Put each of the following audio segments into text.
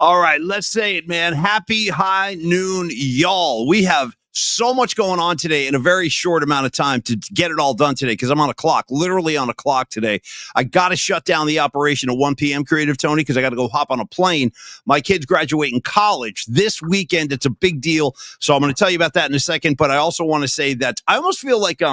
All right, let's say it, man. Happy high noon, y'all. We have so much going on today in a very short amount of time to get it all done today because I'm on a clock, literally on a clock today. I got to shut down the operation at 1 p.m. Creative Tony because I got to go hop on a plane. My kids graduate in college this weekend. It's a big deal. So I'm going to tell you about that in a second. But I also want to say that I almost feel like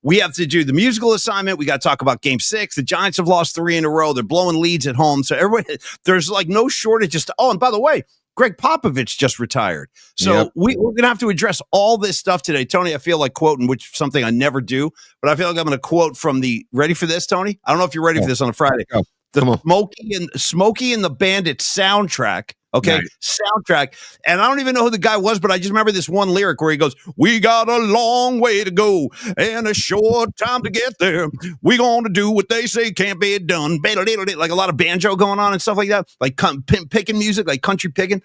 we have to do the musical assignment. We got to talk about Game 6. The Giants have lost 3 in a row. They're blowing leads at home. So everybody, there's like no shortage. And by the way, Greg Popovich just retired. So we're going to have to address all this stuff today. Tony, I feel like quoting, which is something I never do, but I feel like I'm going to quote from ready for this, Tony? I don't know if you're ready for this on a Friday. The Smokey and the Bandit soundtrack. Okay, nice. Soundtrack. And I don't even know who the guy was, but I just remember this one lyric where he goes, "We got a long way to go and a short time to get there. We going to do what they say can't be done." Like a lot of banjo going on and stuff like that, like picking music, like country picking.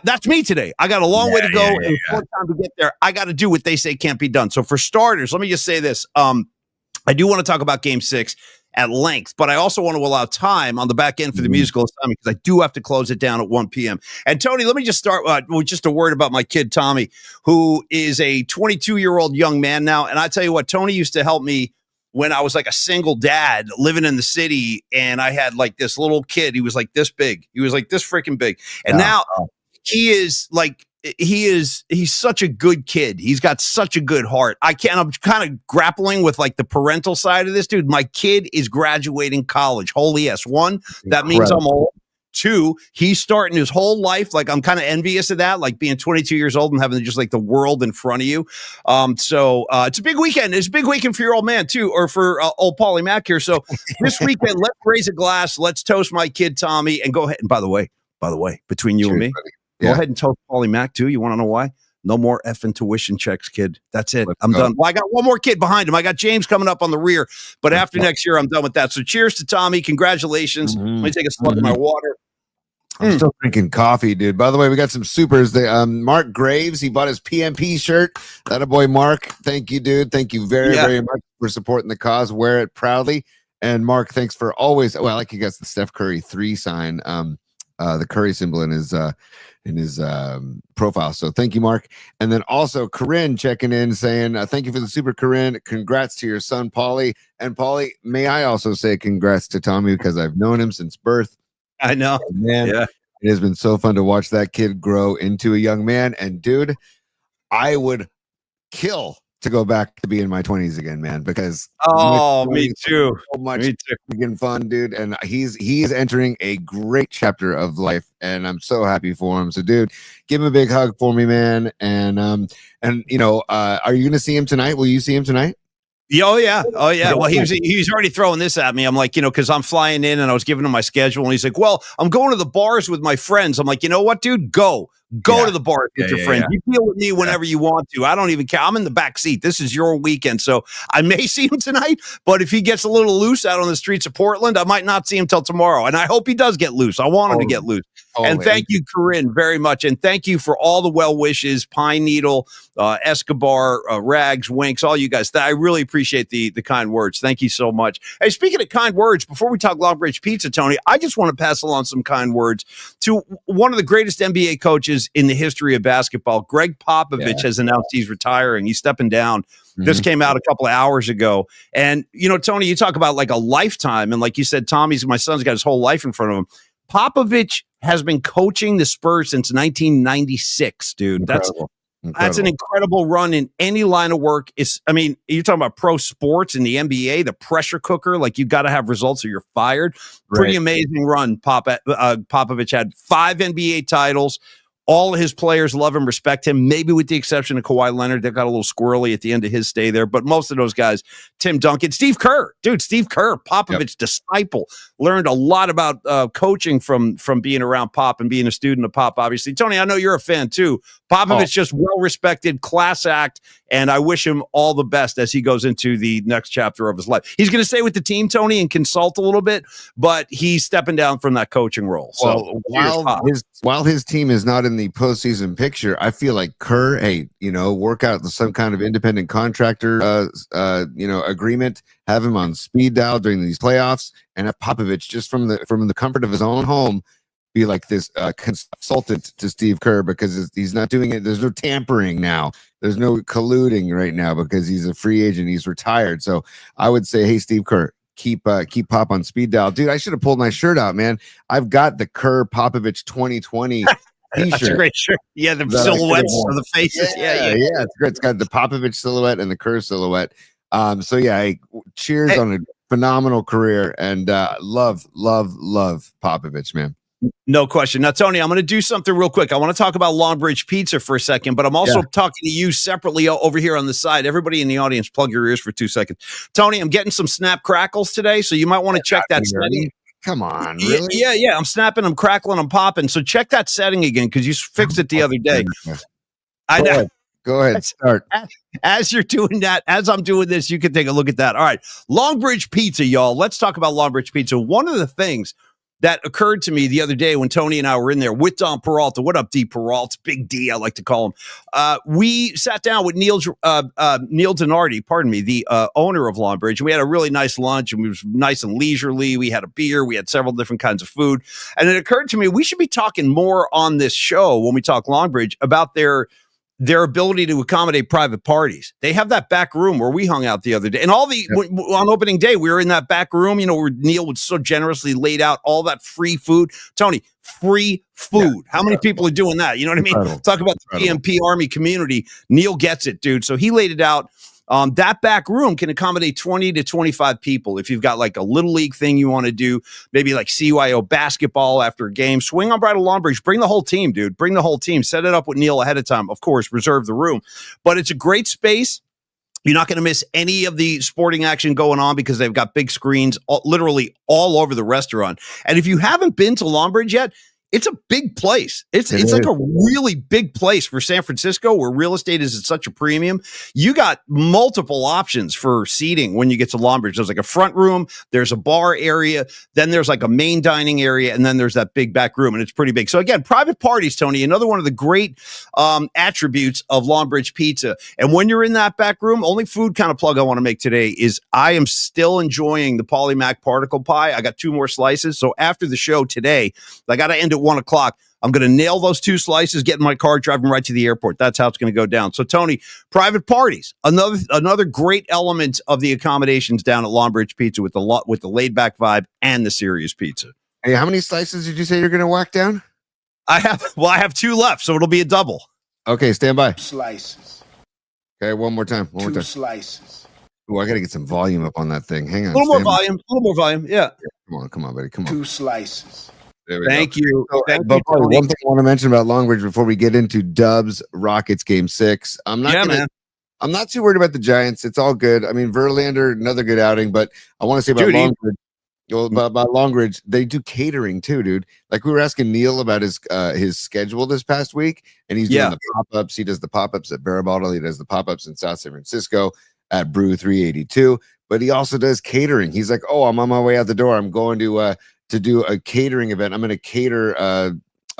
That's me today. I got a long way to go and a short time to get there. I got to do what they say can't be done. So for starters, let me just say this. I do want to talk about Game 6 at length, but I also want to allow time on the back end for the musical assignment because I do have to close it down at 1 p.m. And Tony, let me just start with just a word about my kid, Tommy, who is a 22-year-old young man now. And I tell you what, Tony used to help me when I was like a single dad living in the city. And I had like this little kid. He was like this big. He was like this freaking big. And now he is like, he's such a good kid. He's got such a good heart. I'm kind of grappling with like the parental side of this, dude. My kid is graduating college. Holy yes. 1, that means I'm old. 2, he's starting his whole life. Like I'm kind of envious of that, like being 22 years old and having just like the world in front of you. So it's a big weekend. It's a big weekend for your old man too, or for old Paulie Mack here. So this weekend, let's raise a glass. Let's toast my kid, Tommy, and go ahead. And by the way, between you and me, buddy. Go ahead and toast Paulie Mack, too. You want to know why? No more effing tuition checks, kid. That's it. I'm done. Well, I got one more kid behind him. I got James coming up on the rear. But after next year, I'm done with that. So cheers to Tommy. Congratulations. Let me take a slug of my water. I'm still drinking coffee, dude. By the way, we got some supers. Mark Graves, he bought his PMP shirt. That a boy, Mark. Thank you, dude. Thank you very, very much for supporting the cause. Wear it proudly. And Mark, thanks for always. Well, I like you guys the Steph Curry 3 sign. The Curry symbol in his profile. So thank you, Mark. And then also Corinne checking in saying, thank you for the super, Corinne. Congrats to your son, Paulie. And Paulie, may I also say congrats to Tommy because I've known him since birth. I know. And man, it has been so fun to watch that kid grow into a young man. And dude, I would kill to go back to be in my 20s again, man, because me too. So much freaking fun, dude. And he is entering a great chapter of life, and I'm so happy for him. So, dude, give him a big hug for me, man. And you know, are you gonna see him tonight? Will you see him tonight? Oh yeah. Well, he was already throwing this at me. I'm like, because I'm flying in and I was giving him my schedule, and he's like, "Well, I'm going to the bars with my friends." I'm like, you know what, dude? Go to the bars with your friends. You deal with me whenever you want to. I don't even care. I'm in the back seat. This is your weekend, so I may see him tonight. But if he gets a little loose out on the streets of Portland, I might not see him till tomorrow. And I hope he does get loose. I want him to get loose. And thank you, Corinne, very much. And thank you for all the well wishes, Pine Needle, Escobar, Rags, Winks, all you guys. I really appreciate the kind words. Thank you so much. Hey, speaking of kind words, before we talk Long Bridge Pizza, Tony, I just want to pass along some kind words to one of the greatest NBA coaches in the history of basketball. Greg Popovich has announced he's retiring. He's stepping down. This came out a couple of hours ago. And, Tony, you talk about like a lifetime. And like you said, my son's got his whole life in front of him. Popovich has been coaching the Spurs since 1996, dude. Incredible. That's an incredible run in any line of work. You're talking about pro sports in the NBA, the pressure cooker. Like, you got to have results or you're fired. Pretty amazing run. Popovich had 5 NBA titles. All of his players love him, respect him, maybe with the exception of Kawhi Leonard. They got a little squirrely at the end of his stay there. But most of those guys, Tim Duncan, Steve Kerr, Popovich disciple, learned a lot about coaching from being around Pop and being a student of Pop, obviously. Tony, I know you're a fan too. Popovich, just well-respected, class act, and I wish him all the best as he goes into the next chapter of his life. He's going to stay with the team, Tony, and consult a little bit, but he's stepping down from that coaching role. So while his team is not in the postseason picture, I feel like Kerr, work out some kind of independent contractor, agreement, have him on speed dial during these playoffs, and have Popovich just from the comfort of his own home be like this consultant to Steve Kerr because he's not doing it. There's no tampering now. There's no colluding right now because he's a free agent. He's retired. So I would say, hey, Steve Kerr, keep Pop on speed dial. Dude, I should have pulled my shirt out, man. I've got the Kerr Popovich 2020 t-shirt. That's a great shirt. Yeah, the silhouettes of the faces. Yeah. It's great. It's got the Popovich silhouette and the Kerr silhouette. So yeah, cheers on a phenomenal career, and love Popovich, man. No question. Now, Tony, I'm going to do something real quick. I want to talk about Longbridge Pizza for a second, but I'm also talking to you separately over here on the side. Everybody in the audience, plug your ears for 2 seconds. Tony, I'm getting some snap crackles today, so you might want to check that setting. Come on, really? Yeah. I'm snapping, I'm crackling, I'm popping. So check that setting again because you fixed it the other day. I know. Go ahead. Start. As you're doing that, as I'm doing this, you can take a look at that. All right. Longbridge Pizza, y'all. Let's talk about Longbridge Pizza. One of the things that occurred to me the other day when Tony and I were in there with Don Peralta. What up, D Peralta? Big D, I like to call him. We sat down with Neil Denardi, pardon me, the owner of Longbridge. We had a really nice lunch, and it was nice and leisurely. We had a beer. We had several different kinds of food. And it occurred to me, we should be talking more on this show when we talk Longbridge about their ability to accommodate private parties. They have that back room where we hung out the other day. And on opening day, we were in that back room, where Neil would so generously laid out all that free food. Tony, free food. How many people are doing that? You know what I mean? Incredible. Talk about the PMP Army community. Neil gets it, dude. So he laid it out. That back room can accommodate 20 to 25 people. If you've got like a little league thing you want to do, maybe like CYO basketball after a game, swing on by to Longbridge. Bring the whole team, dude. Bring the whole team. Set it up with Neil ahead of time. Of course, reserve the room. But it's a great space. You're not going to miss any of the sporting action going on because they've got big screens literally all over the restaurant. And if you haven't been to Longbridge yet, it's a big place. It's like a really big place for San Francisco where real estate is at such a premium. You got multiple options for seating when you get to Longbridge. There's like a front room, there's a bar area, then there's like a main dining area, and then there's that big back room, and it's pretty big. So again, private parties, Tony, another one of the great attributes of Longbridge Pizza. And when you're in that back room, only food kind of plug I want to make today is I am still enjoying the Polymac particle pie. I got 2 more slices. So after the show today, I got to end at 1 o'clock. I'm going to nail those 2 slices, get in my car, driving right to the airport. That's how it's going to go down. So, Tony, private parties, another great element of the accommodations down at Longbridge Pizza with the laid back vibe and the serious pizza. Hey, how many slices did you say you're going to whack down? I have 2 left, so it'll be a double. Okay, stand by. Slices. Okay, one more time. 2 slices. Oh, I got to get some volume up on that thing. Hang on. A little more volume. Yeah. Come on, buddy. Come on. 2 slices. Thank you. One thing I want to mention about Longbridge before we get into Dubs Rockets Game 6. I'm not too worried about the Giants. It's all good. I mean, Verlander, another good outing, but I want to say about Longbridge. About Longbridge, they do catering too, dude. Like we were asking Neil about his schedule this past week, and he's doing the pop-ups. He does the pop-ups at Barrel Bottle. He does the pop-ups in South San Francisco at Brew 382. But he also does catering. He's like, oh, I'm on my way out the door. I'm going to do a catering event. I'm going to cater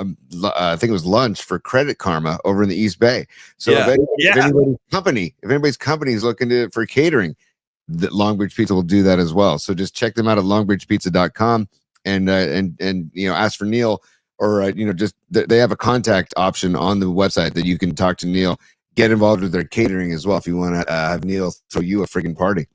I think it was lunch for Credit Karma over in the East Bay. So if anybody's company is looking for catering, the Longbridge Pizza will do that as well. So just check them out at longbridgepizza.com and ask for Neil, or just they have a contact option on the website that you can talk to Neil, get involved with their catering as well if you want to have Neil throw you a friggin' party.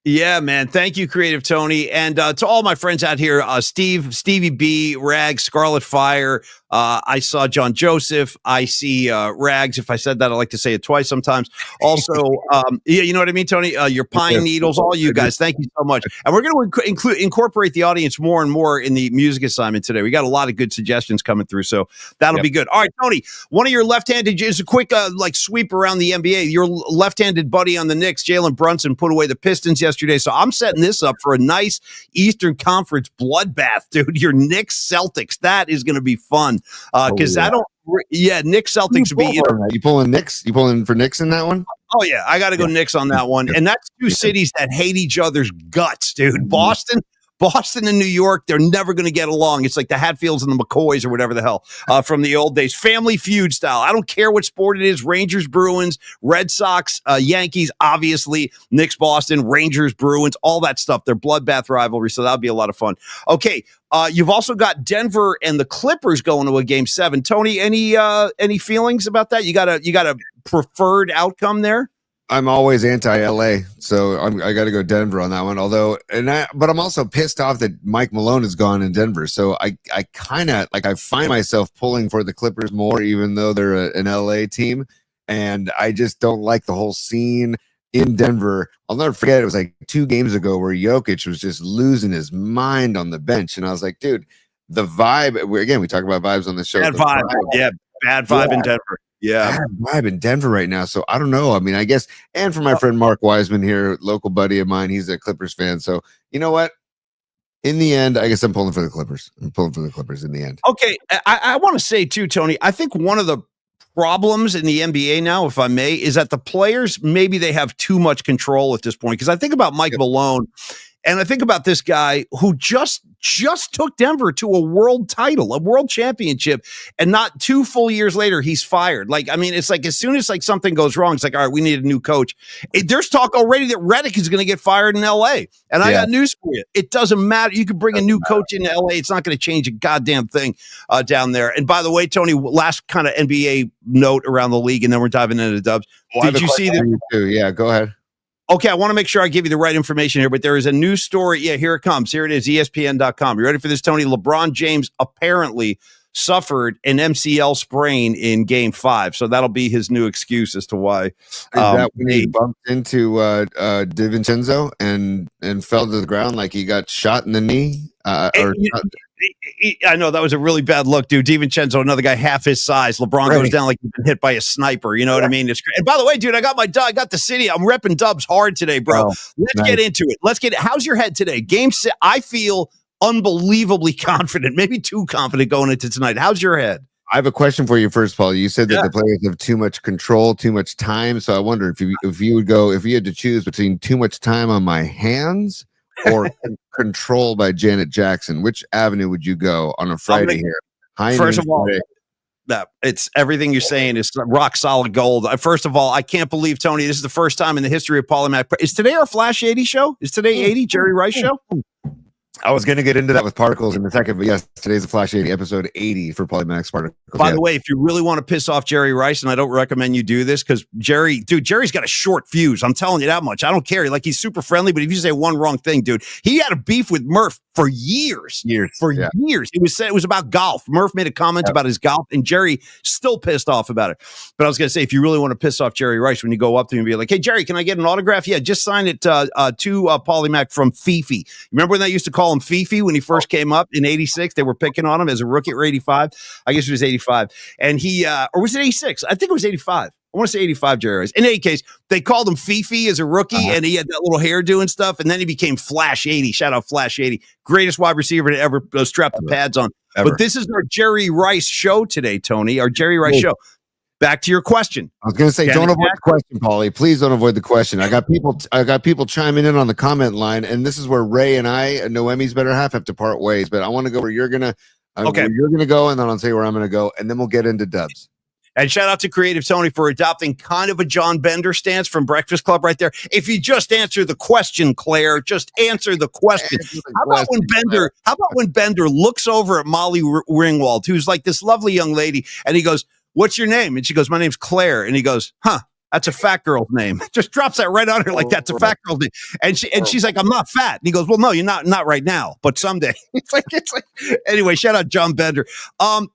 Yeah, man. Thank you, Creative Tony. And to all my friends out here, Stevie B, Rags, Scarlet Fire. I saw John Joseph. I see Rags. If I said that, I like to say it twice sometimes. Also, you know what I mean, Tony? Your Pine Needles, all you guys. Thank you so much. And we're going to incorporate the audience more and more in the music assignment today. We got a lot of good suggestions coming through, so that'll be good. All right, Tony, one of your left-handed, just a quick sweep around the NBA. Your left-handed buddy on the Knicks, Jalen Brunson, put away the Pistons yesterday. So I'm setting this up for a nice Eastern Conference bloodbath, dude. Your Knicks Celtics. That is going to be fun. Because Knicks Celtics would be. You pulling Knicks? You pulling for Knicks in that one? Oh yeah, I got to go Knicks on that one. And that's 2 cities that hate each other's guts, dude. Boston Boston and New York, they're never going to get along. It's like the Hatfields and the McCoys or whatever the hell from the old days. Family Feud style. I don't care what sport it is. Rangers, Bruins, Red Sox, Yankees, obviously. Knicks, Boston, Rangers, Bruins, all that stuff. They're bloodbath rivalry, so that'll be a lot of fun. Okay, you've also got Denver and the Clippers going to a Game 7. Tony, any feelings about that? You got a preferred outcome there? I'm always anti-LA, so I got to go Denver on that one. But I'm also pissed off that Mike Malone is gone in Denver. So I kind of I find myself pulling for the Clippers more, even though they're an LA team, and I just don't like the whole scene in Denver. I'll never forget. It was like 2 games ago where Jokic was just losing his mind on the bench, and I was like, dude, the vibe. We talk about vibes on the show. Bad vibe. Bad vibe in Denver. Yeah, vibe in Denver right now. So I don't know. I mean, I guess, and for my friend Mark Wiseman here, local buddy of mine, he's a Clippers fan. So you know what? In the end, I guess I'm pulling for the Clippers. I'm pulling for the Clippers in the end. Okay, I want to say too, Tony. I think one of the problems in the NBA now, if I may, is that the players maybe they have too much control at this point. Because I think about Mike Malone. And I think about this guy who just took Denver to a world title, a world championship, and not 2 full years later, he's fired. Like, I mean, it's like as soon as like something goes wrong, it's like, all right, we need a new coach. There's talk already that Redick is going to get fired in LA. And I got news for you. It doesn't matter. You could bring a new coach into LA. It's not going to change a goddamn thing down there. And by the way, Tony, last kind of NBA note around the league, and then we're diving into the Dubs. Did you see that? Yeah, go ahead. Okay, I want to make sure I give you the right information here, but there is a news story. Yeah, here it comes. Here it is, ESPN.com. You ready for this, Tony? LeBron James apparently suffered an MCL sprain in Game 5, so that'll be his new excuse as to why. Is that when he bumped into DiVincenzo and fell to the ground like he got shot in the knee? I know that was a really bad look, dude. DiVincenzo, another guy half his size. LeBron goes down like he's been hit by a sniper. You know what I mean? It's great. And by the way, dude, I got the city. I'm repping Dubs hard today, bro. Let's get into it. How's your head today? Game 6. I feel unbelievably confident, maybe too confident going into tonight. How's your head? I have a question for you first, Paul. You said that the players have too much control, too much time. So I wonder if you had to choose between too much time on my hands or control by Janet Jackson, which avenue would you go on a Friday here? First of all, it's everything you're saying is rock solid gold. First of all, I can't believe, Tony, this is the first time in the history of Polymath. Is today our Flash 80 show? Is today 80 Jerry Rice show? I was going to get into that with Particles in a second, but yes, today's a Flash 80, episode 80 for Polymax Particles. By the way, if you really want to piss off Jerry Rice, and I don't recommend you do this because Jerry's got a short fuse. I'm telling you that much. I don't care. Like, he's super friendly, but if you say one wrong thing, dude, he had a beef with Murph for years. Years. It was about golf. Murph made a comment about his golf, and Jerry still pissed off about it. But I was going to say, if you really want to piss off Jerry Rice, when you go up to him and be like, hey, Jerry, can I get an autograph? Yeah, just sign it to Polymac from Fifi. Remember when they used to call him Fifi when he first came up in 86? They were picking on him as a rookie or 85. I guess it was 85. And he, or was it 86? I think it was 85. I want to say 85, Jerry Rice. In any case, they called him Fifi as a rookie, and he had that little hairdo and stuff, and then he became Flash 80. Shout out Flash 80. Greatest wide receiver to ever strap the pads on. Ever. But this is our Jerry Rice show today, Tony, our Jerry Rice show. Back to your question. I was going to say, don't avoid the question, Paulie. Please don't avoid the question. I got people chiming in on the comment line, and this is where Ray and I, Noemi's better half, have to part ways. But I want to go where you're going to go, and then I'll say where I'm going to go, and then we'll get into Dubs. And shout out to Creative Tony for adopting kind of a John Bender stance from Breakfast Club right there. If you just answer the question, Claire, just answer the question. How about when Bender looks over at Molly Ringwald, who's like this lovely young lady, and he goes, what's your name? And she goes, my name's Claire. And he goes, huh, that's a fat girl's name. Just drops that right on her like that's a fat girl's name. And she's like, I'm not fat. And he goes, well, no, you're not right now, but someday. It's like anyway, shout out John Bender.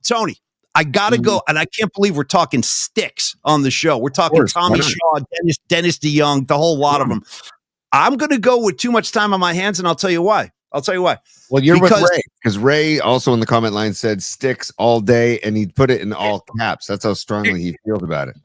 Tony, I gotta go, and I can't believe we're talking sticks on the show. We're talking Tommy Shaw, Dennis DeYoung, the whole lot of them. I'm gonna go with too much time on my hands, and I'll tell you why. Well, you're with Ray, because Ray also in the comment line said sticks all day, and he put it in all caps. That's how strongly he feels about it.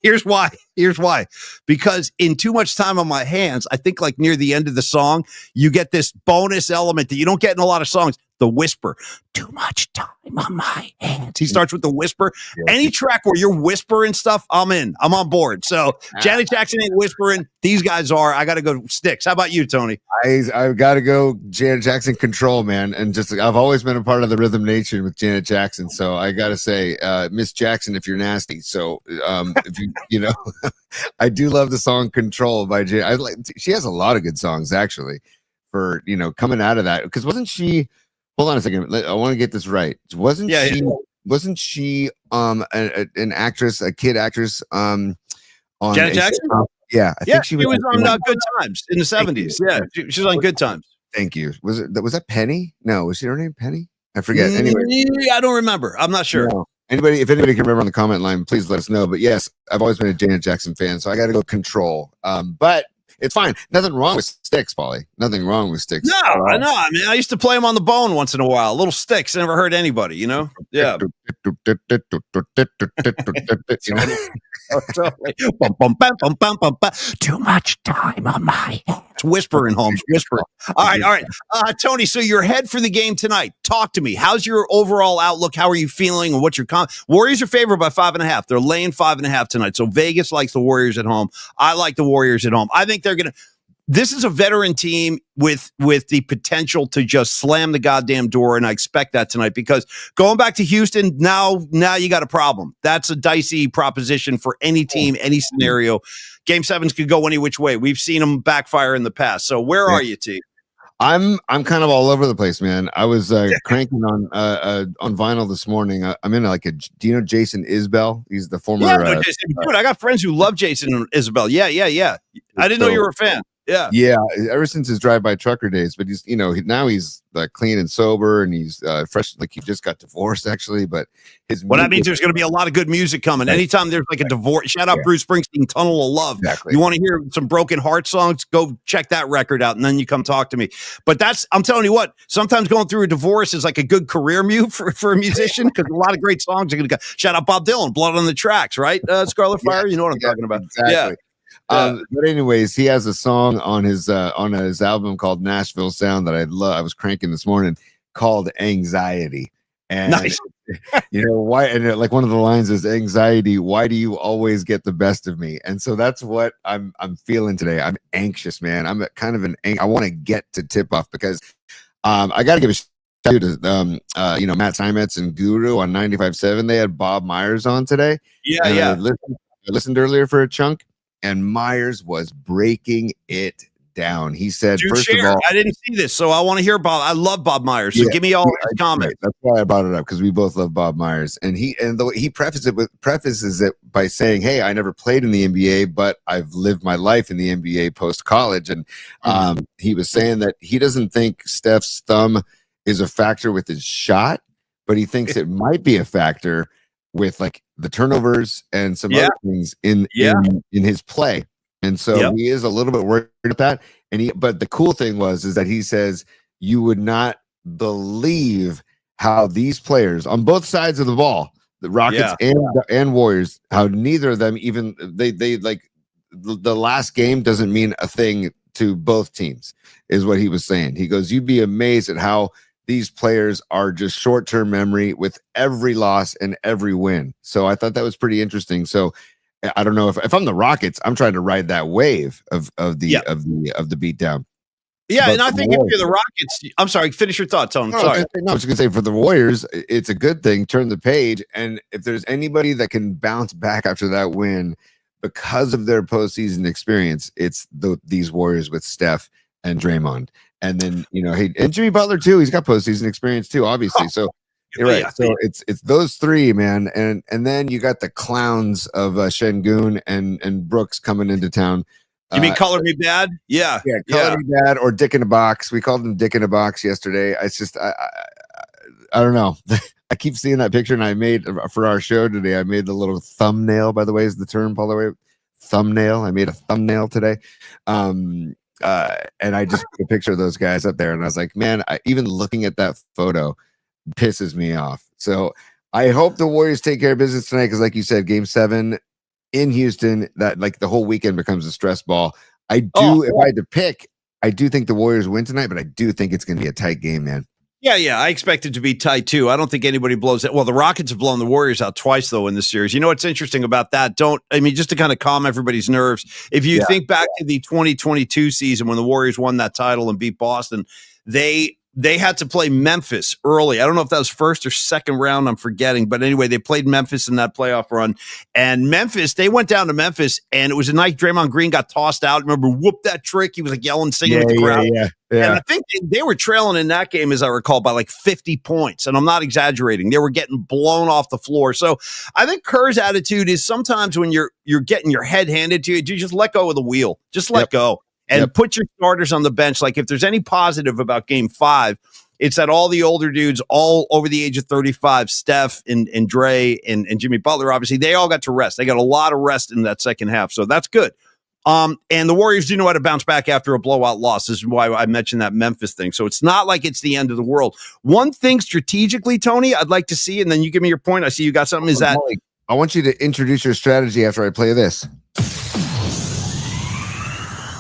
Here's why. Here's why. Because in Too Much Time on My Hands, I think like near the end of the song, you get this bonus element that you don't get in a lot of songs. The whisper. Too much time on my hands. He starts with the whisper. Any track where you're whispering stuff, I'm in. I'm on board. So Janet Jackson ain't whispering. These guys are. I got to go Sticks. How about you, Tony? I've got to go Janet Jackson Control, man. And just I've always been a part of the Rhythm Nation with Janet Jackson. So I got to say, Miss Jackson, if you're nasty. So if you know, I do love the song Control by Janet. She has a lot of good songs, actually, for, coming out of that. Because wasn't she... Hold on a second. I want to get this right. Wasn't she an actress, a kid actress on Janet Jackson? Yeah, I think she was on Good Times in the 70s. Yeah, she was on Good Times. Thank you. Was that Penny? No, was her name Penny? I forget. Anyway, I don't remember. I'm not sure. No. If anybody can remember on the comment line, please let us know. But yes, I've always been a Janet Jackson fan, so I got to go Control. But it's fine. Nothing wrong with Sticks, Paulie. Nothing wrong with Sticks. No, I know. I mean, I used to play them on the bone once in a while. Little Sticks. Never hurt anybody, Yeah. Too much time on my hands. Whispering, Holmes. Whispering. All right. Tony, so your head for the game tonight. Talk to me. How's your overall outlook? How are you feeling? And what's your Warriors are favored by 5.5. They're laying 5.5 tonight. So Vegas likes the Warriors at home. I like the Warriors at home. I think they're going to. This is a veteran team with the potential to just slam the goddamn door, and I expect that tonight because going back to Houston, now you got a problem. That's a dicey proposition for any team, any scenario. Game 7s could go any which way. We've seen them backfire in the past. So where are you, T? I'm kind of all over the place, man. I was cranking on vinyl this morning. I'm in do you know Jason Isbell? He's the former. Jason. Dude, I got friends who love Jason Isbell. Yeah. I didn't know you were a fan. Yeah. Ever since his drive-by trucker days, but he's now he's clean and sober, and he's fresh. Like he just got divorced, actually. But that means there's going to be a lot of good music coming. Right. Anytime there's like a divorce, shout out Bruce Springsteen, Tunnel of Love. Exactly. You want to hear some Broken Heart songs? Go check that record out, and then you come talk to me. But I'm telling you what. Sometimes going through a divorce is like a good career move for a musician because a lot of great songs are going to go. Shout out Bob Dylan, Blood on the Tracks, right? Scarlet Fire. You know what I'm talking about? Exactly. Yeah. But anyways, he has a song on his album called Nashville Sound that I love. I was cranking this morning, called Anxiety. And nice. Why? And like one of the lines is anxiety. Why do you always get the best of me? And so that's what I'm feeling today. I'm anxious, man. I'm kind of I want to get to tip off because I got to give a shout out to Matt Steinmetz and Guru on 95.7. They had Bob Myers on today. Yeah. I listened earlier for a chunk. And Myers was breaking it down. He said, first of all, I didn't see this, so I want to hear Bob. I love Bob Myers. So give me all his comments. That's why I brought it up, because we both love Bob Myers. And he prefaces it by saying, hey, I never played in the NBA, but I've lived my life in the NBA post-college. And he was saying that he doesn't think Steph's thumb is a factor with his shot, but he thinks it might be a factor with like the turnovers and some other things in his play. And so he is a little bit worried about that. But the cool thing is that he says you would not believe how these players on both sides of the ball, the Rockets and Warriors, how neither of them even they like the last game doesn't mean a thing to both teams, is what he was saying. He goes, you'd be amazed at how these players are just short-term memory with every loss and every win. So I thought that was pretty interesting. So I don't know if I'm the Rockets, I'm trying to ride that wave of the beatdown. Yeah, but and I think if you're the Rockets, I'm sorry, finish your thought, Tony. Sorry. I was going to say for the Warriors, it's a good thing. Turn the page, and if there's anybody that can bounce back after that win because of their postseason experience, it's these Warriors with Steph and Draymond. And then, and Jimmy Butler too. He's got postseason experience too, obviously. So you're right. So it's those three, man. And then you got the clowns of Şengün and Brooks coming into town. You mean Color Me Bad? Yeah. Color Me Bad or Dick in a Box. We called him Dick in a Box yesterday. It's just I don't know. I keep seeing that picture, and I made for our show today. I made the little thumbnail. By the way, is the term, by the way, thumbnail. I made a thumbnail today. And I just put a picture of those guys up there, and I was like, man, even looking at that photo pisses me off. So I hope the Warriors take care of business tonight, because like you said, game 7, in Houston, that like the whole weekend becomes a stress ball. If I had to pick, I do think the Warriors win tonight, but I do think it's going to be a tight game, man. Yeah. I expect it to be tight too. I don't think anybody blows it. Well, the Rockets have blown the Warriors out twice though in this series. You know what's interesting about that? Just to kind of calm everybody's nerves. If you think back to the 2022 season when the Warriors won that title and beat Boston, they had to play Memphis early. I don't know if that was first or second round. I'm forgetting. But anyway, they played Memphis in that playoff run. And Memphis, they went down to Memphis, and it was a night Draymond Green got tossed out. Remember, whoop that trick. He was like yelling, singing with the crowd. Yeah. And I think they were trailing in that game, as I recall, by like 50 points. And I'm not exaggerating. They were getting blown off the floor. So I think Kerr's attitude is sometimes when you're getting your head handed to you, you just let go of the wheel. Just let go. And put your starters on the bench. Like if there's any positive about game 5, it's that all the older dudes, all over the age of 35, Steph and Dre and Jimmy Butler, obviously, they all got to rest. They got a lot of rest in that second half. So that's good. And the Warriors do know how to bounce back after a blowout loss. This is why I mentioned that Memphis thing. So it's not like it's the end of the world. One thing strategically, Tony, I'd like to see, and then you give me your point. I see you got something. Is that I want you to introduce your strategy after I play this.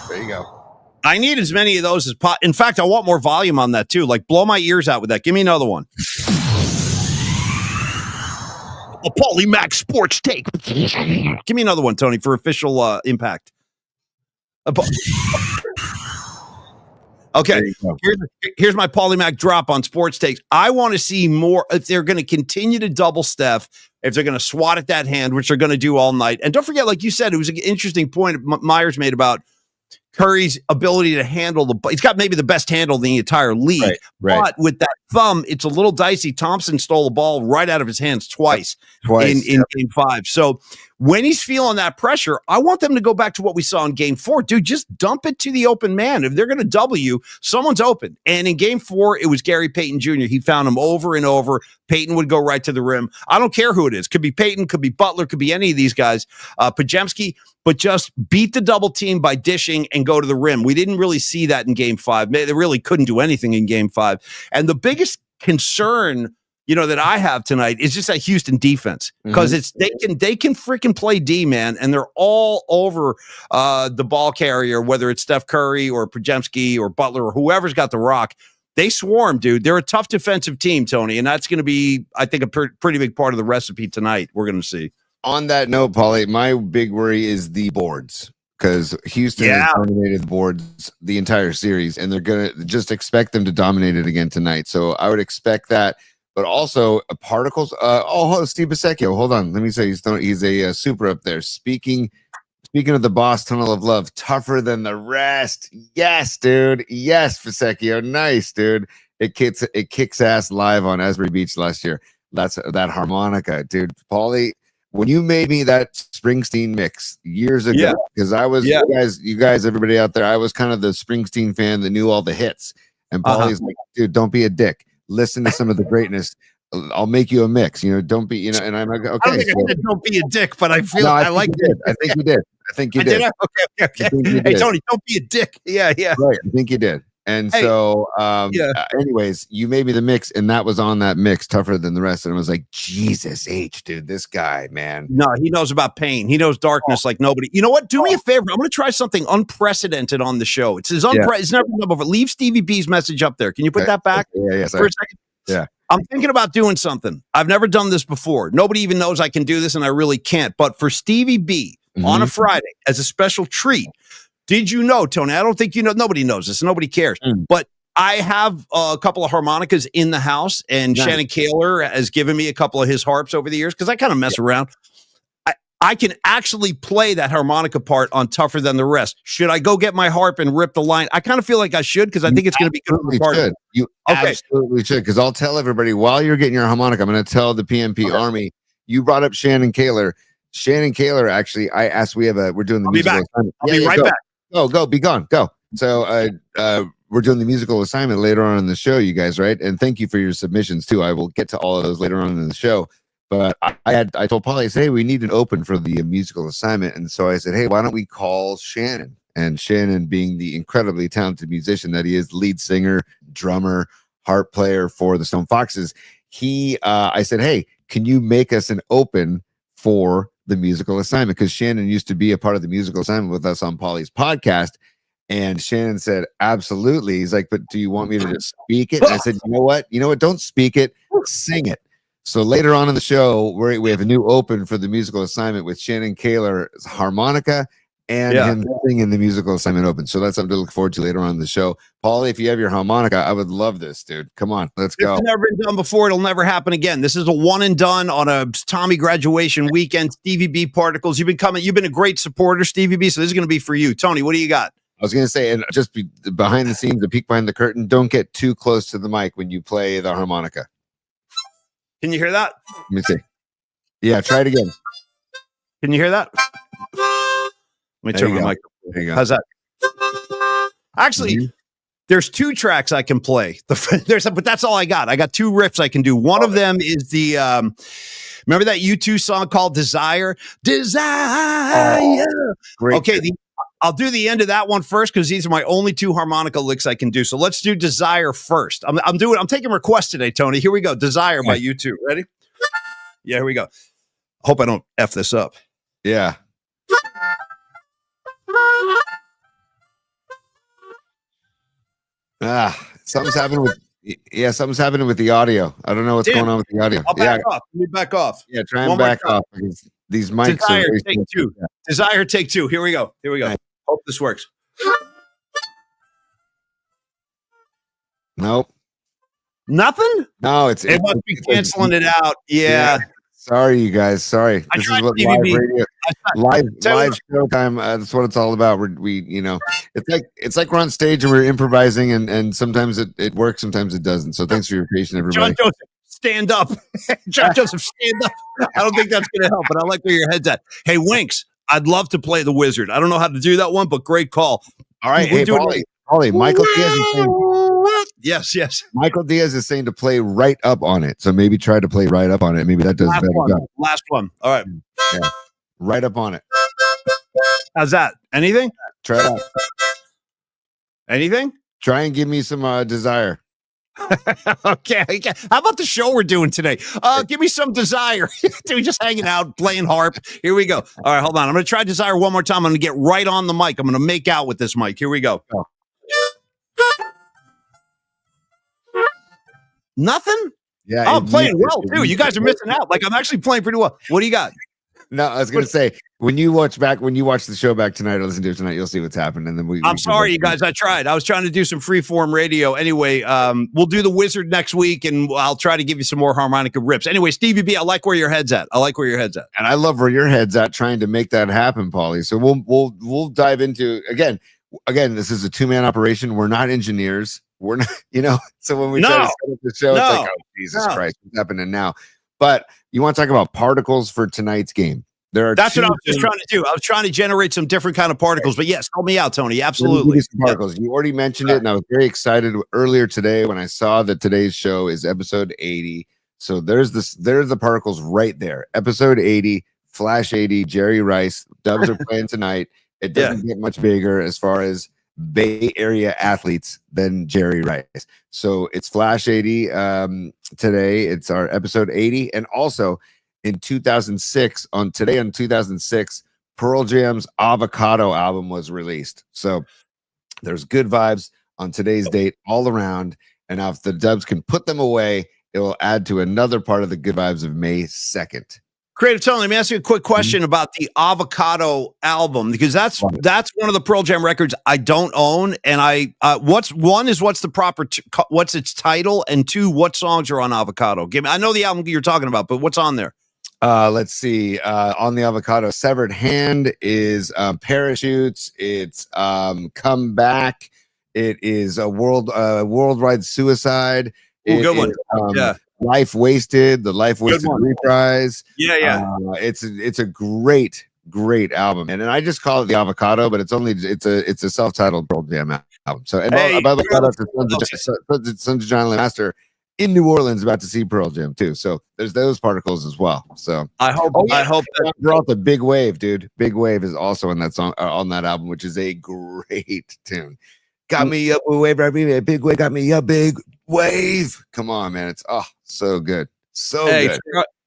There you go. I need as many of those as possible. In fact, I want more volume on that too. Like blow my ears out with that. Give me another one. A Paulie Mac sports take. Give me another one, Tony, for official impact. Okay, here's my Paulie Mac drop on sports takes. I want to see more. If they're going to continue to double Steph, if they're going to swat at that hand, which they're going to do all night. And don't forget, like you said, it was an interesting point Myers made about Curry's ability to handle he's got maybe the best handle in the entire league, right. But with that thumb, it's a little dicey. Thompson stole the ball right out of his hands twice. in game 5. So when he's feeling that pressure, I want them to go back to what we saw in game 4. Dude, just dump it to the open man. If they're going to double you, someone's open. And in game 4, it was Gary Payton Jr. He found him over and over. Payton would go right to the rim. I don't care who it is. Could be Payton, could be Butler, could be any of these guys. Podziemski, but just beat the double team by dishing and go to the rim. We didn't really see that in game 5. They really couldn't do anything in game 5. And the biggest concern, that I have tonight is just that Houston defense, because they can freaking play D, man, and they're all over the ball carrier, whether it's Steph Curry or Podziemski or Butler or whoever's got the rock. They swarm, dude. They're a tough defensive team, Tony, and that's going to be, I think, a pretty big part of the recipe tonight. We're going to see. On that note, Paulie, my big worry is the boards, because Houston has dominated the boards the entire series, and they're going to just expect them to dominate it again tonight. So I would expect that. But also particles. Steve Bisecchio. Hold on. Let me say he's a super up there. Speaking of the boss, Tunnel of Love, tougher than the rest. Yes, dude. Yes, Bisecchio. Nice, dude. It kicks ass live on Asbury Beach last year. That's that harmonica, dude. Paulie, when you made me that Springsteen mix years ago, because I was you guys, everybody out there, I was kind of the Springsteen fan that knew all the hits. And Paulie's like, dude, don't be a dick. Listen to some of the greatness. I'll make you a mix. Don't be, and I'm like, okay. I don't think I said don't be a dick, but I feel I like it. I think you did. I think you did. Okay. Hey, Tony, don't be a dick. Yeah. Right. I think you did. And anyways, you made me the mix, and that was on that mix, Tougher Than the Rest. And I was like, Jesus H, dude, this guy, man. No, he knows about pain. He knows darkness like nobody. You know what? Do me a favor. I'm going to try something unprecedented on the show. It's never been before. Leave Stevie B's message up there. Can you put that back for a second? Yeah. I'm thinking about doing something. I've never done this before. Nobody even knows I can do this, and I really can't. But for Stevie B on a Friday as a special treat, did you know, Tony? I don't think you know. Nobody knows this. Nobody cares. But I have a couple of harmonicas in the house, and Shannon Kaler has given me a couple of his harps over the years because I kind of mess around. I can actually play that harmonica part on Tougher Than the Rest. Should I go get my harp and rip the line? I kind of feel like I should, because I think it's going to be good for the party. You absolutely should, because I'll tell everybody while you're getting your harmonica, I'm going to tell the PMP Army, you brought up Shannon Kaler. Shannon Kaler, actually, I asked, we're doing the musical assignment. I'll be right back. Go, be gone, go. So we're doing the musical assignment later on in the show, you guys, right? And thank you for your submissions, too. I will get to all of those later on in the show. But I told Paulie, I said, hey, we need an open for the musical assignment. And so I said, hey, why don't we call Shannon? And Shannon, being the incredibly talented musician that he is, lead singer, drummer, harp player for the Stone Foxes, I said, hey, can you make us an open for the musical assignment, because Shannon used to be a part of the musical assignment with us on Polly's podcast. And Shannon said, absolutely. He's like, but do you want me to just speak it? And I said, you know what? Don't speak it, sing it. So later on in the show, we have a new open for the musical assignment with Shannon Kaler's harmonica and him singing the musical assignment open. So that's something to look forward to later on in the show. Paulie, if you have your harmonica, I would love this, dude. Come on, let's go. It's never been done before. It'll never happen again. This is a one and done on a Tommy graduation weekend. Stevie B Particles. You've been a great supporter, Stevie B. So this is going to be for you. Tony, what do you got? I was going to say, and just behind the scenes, the peek behind the curtain, don't get too close to the mic when you play the harmonica. Can you hear that? Let me see. Yeah, try it again. Can you hear that? Let me turn my mic. There you go. How's that? Actually, there's 2 tracks I can play. But that's all I got. I got 2 riffs I can do. One of them is the remember that U2 song called Desire? Desire. Great. Okay, I'll do the end of that one first because these are my only 2 harmonica licks I can do. So let's do Desire first. I'm taking requests today, Tony. Here we go. Desire by U2. Ready? Yeah, here we go. Hope I don't F this up. Yeah. Something's happening with the audio. I don't know what's going on with the audio. I'll back off. Let me back off. Yeah, try and back off because these mics Desire, are take 2. Desire, take 2. Here we go. Right. Hope this works. Nope. Nothing? No, it must be canceling it out. Yeah. Sorry, you guys. Sorry. This is what live showtime. That's what it's all about. It's like we're on stage and we're improvising, and sometimes it works, sometimes it doesn't. So thanks for your patience, everybody. John Joseph, stand up. John Joseph, stand up. I don't think that's going to help, but I like where your head's at. Hey, Winks, I'd love to play the Wizard. I don't know how to do that one, but great call. All right, hey, Paulie, Michael Diaz is saying, yes. Michael Diaz is saying to play right up on it. So maybe try to play right up on it. Maybe that does better. Last one. All right. Yeah. Right up on it. How's that? Anything? Try it out. Anything? Try and give me some Desire. Okay. How about the show we're doing today? Give me some Desire. Dude, just hanging out, playing harp. Here we go. All right, hold on. I'm going to try Desire one more time. I'm going to get right on the mic. I'm going to make out with this mic. Here we go. Oh. Nothing? Yeah. I'm playing well, too. You guys are missing out. Like, I'm actually playing pretty well. What do you got? No, I was going to say, when you watch the show back tonight or listen to it tonight, you'll see what's happened. And then I'm sorry, you guys. I tried. I was trying to do some freeform radio. Anyway, we'll do the Wizard next week, and I'll try to give you some more harmonica rips. Anyway, Stevie B, I like where your head's at. And I love where your head's at trying to make that happen, Paulie. So we'll dive into again. This is a 2-man operation. We're not engineers. We're not, so when we try to set up the show, it's like, oh, Jesus Christ, what's happening now? But you want to talk about particles for tonight's game. That's what I was just trying to do. I was trying to generate some different kind of particles. But yes, help me out, Tony. Absolutely. Particles. You already mentioned it, and I was very excited earlier today when I saw that today's show is episode 80. So there's the particles right there. Episode 80, Flash 80, Jerry Rice. Dubs are playing tonight. It doesn't get much bigger as far as Bay Area athletes than Jerry Rice. So it's Flash 80 today. It's our episode 80. And also in 2006, on 2006, Pearl Jam's Avocado album was released. So there's good vibes on today's date all around. And now if the Dubs can put them away, it will add to another part of the good vibes of May 2nd. Creative Tony, let me ask you a quick question about the Avocado album, because that's one of the Pearl Jam records I don't own, and what's its title, and 2, what songs are on Avocado? I know the album you're talking about, but what's on there? Let's see. On the Avocado, Severed Hand is Parachutes. It's Come Back. It is a Worldwide Suicide. Good one. Life Wasted, the Life Wasted reprise. Yeah. It's a great album, and I just call it the Avocado, but it's a self-titled Pearl Jam album. So, and by the way, shout out to Sons of John Lee Master in New Orleans, about to see Pearl Jam too. So there's those particles as well. So I hope that brought the Big Wave, dude. Big Wave is also in that song on that album, which is a great tune. Got me up a wave, big wave, got me a big wave. Come on, man. It's so good. So good.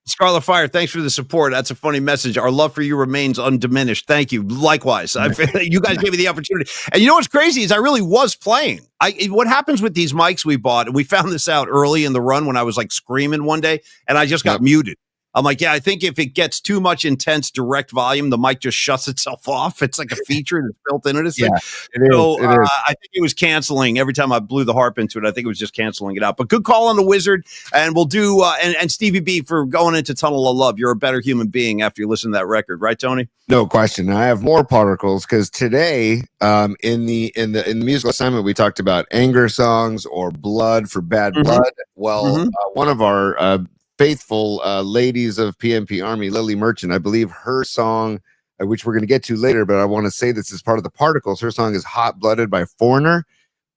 Scarlet Fire, thanks for the support. That's a funny message. Our love for you remains undiminished. Thank you. Likewise. You guys gave me the opportunity. And you know what's crazy is I really was playing. What happens with these mics we bought, and we found this out early in the run when I was like screaming one day, and I just got muted. I'm like, yeah, I think if it gets too much intense direct volume, the mic just shuts itself off. It's like a feature that's built into this thing. It is. I think it was canceling every time I blew the harp into it. I think it was just canceling it out. But good call on the Wizard, and we'll do and Stevie B for going into Tunnel of Love. You're a better human being after you listen to that record, right, Tony? No question. I have more particles because today, in the musical assignment, we talked about anger songs or blood for bad blood. Well, one of our faithful ladies of PMP Army, Lily Merchant, I believe her song, which we're going to get to later, but I want to say this is part of the particles. Her song is Hot Blooded by Foreigner.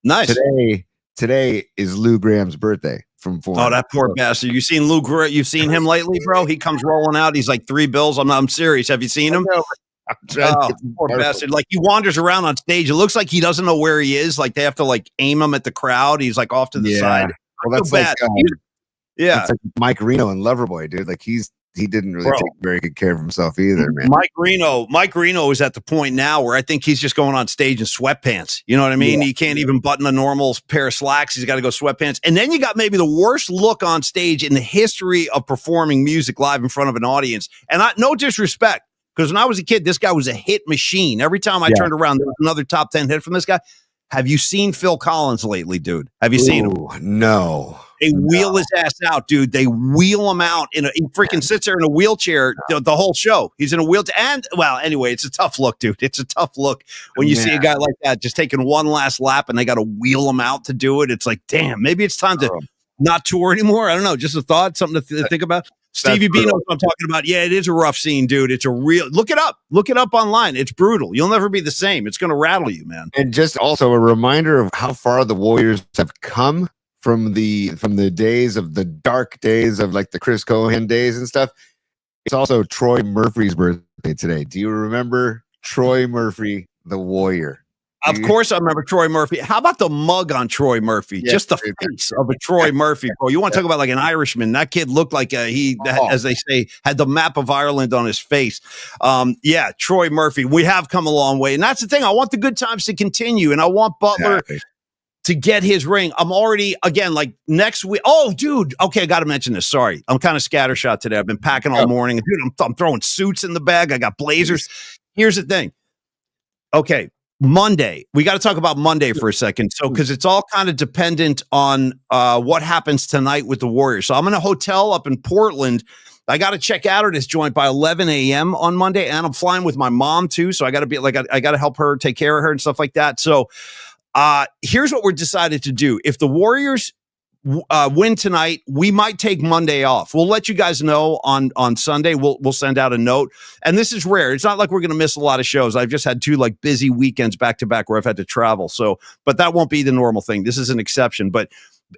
Nice. Today is Lou Graham's birthday from Foreigner. Oh, that poor bastard. You've seen Lou Graham? You've seen him lately, bro? He comes rolling out. He's like $3 bills. I'm serious. Have you seen him? Oh, poor bastard. Like he wanders around on stage. It looks like he doesn't know where he is. Like they have to like aim him at the crowd. He's like off to the side. Well, that's bad. It's like Mike Reno and Loverboy, dude. Like he didn't really take very good care of himself either, man. Mike Reno is at the point now where I think he's just going on stage in sweatpants. You know what I mean? He can't even button a normal pair of slacks. He's got to go sweatpants. And then you got maybe the worst look on stage in the history of performing music live in front of an audience. And no disrespect, because when I was a kid, this guy was a hit machine. Every time I turned around, there was another top 10 hit from this guy. Have you seen Phil Collins lately, dude? Have you seen him? No. They wheel his ass out, dude. They wheel him out he freaking sits there in a wheelchair the whole show. He's in a wheelchair. And well, anyway, it's a tough look, dude. It's a tough look when you see a guy like that just taking one last lap and they got to wheel him out to do it. It's like, damn, maybe it's time to not tour anymore. I don't know. Just a thought, something to think about. Stevie B knows what I'm talking about. Yeah, it is a rough scene, dude. It's a real look it up. Look it up online. It's brutal. You'll never be the same. It's going to rattle you, man. And just also a reminder of how far the Warriors have come from the days of the dark days of like the Chris Cohen days and stuff. It's also Troy Murphy's birthday today. Do you remember Troy Murphy, the Warrior? Of course I remember Troy Murphy. How about the mug on Troy Murphy? Yeah, just the face of a Troy Murphy, bro. You want to talk about like an Irishman? That kid looked like as they say, had the map of Ireland on his face. Troy Murphy. We have come a long way. And that's the thing. I want the good times to continue. And I want Butler to get his ring. I'm already, again, like next week. Oh, dude. Okay, I got to mention this. Sorry. I'm kind of scattershot today. I've been packing all morning. Dude, I'm throwing suits in the bag. I got blazers. Here's the thing. Okay. Monday. We got to talk about Monday for a second. So, because it's all kind of dependent on what happens tonight with the Warriors. So I'm in a hotel up in Portland. I got to check out of this joint by 11 a.m. on Monday. And I'm flying with my mom too. So I got to be like, I got to help her, take care of her and stuff like that. So here's what we're decided to do. If the Warriors win tonight, we might take Monday off. We'll let you guys know on Sunday. We'll send out a note. And this is rare. It's not like we're going to miss a lot of shows. I've just had two like busy weekends back to back where I've had to travel. So, but that won't be the normal thing. This is an exception. But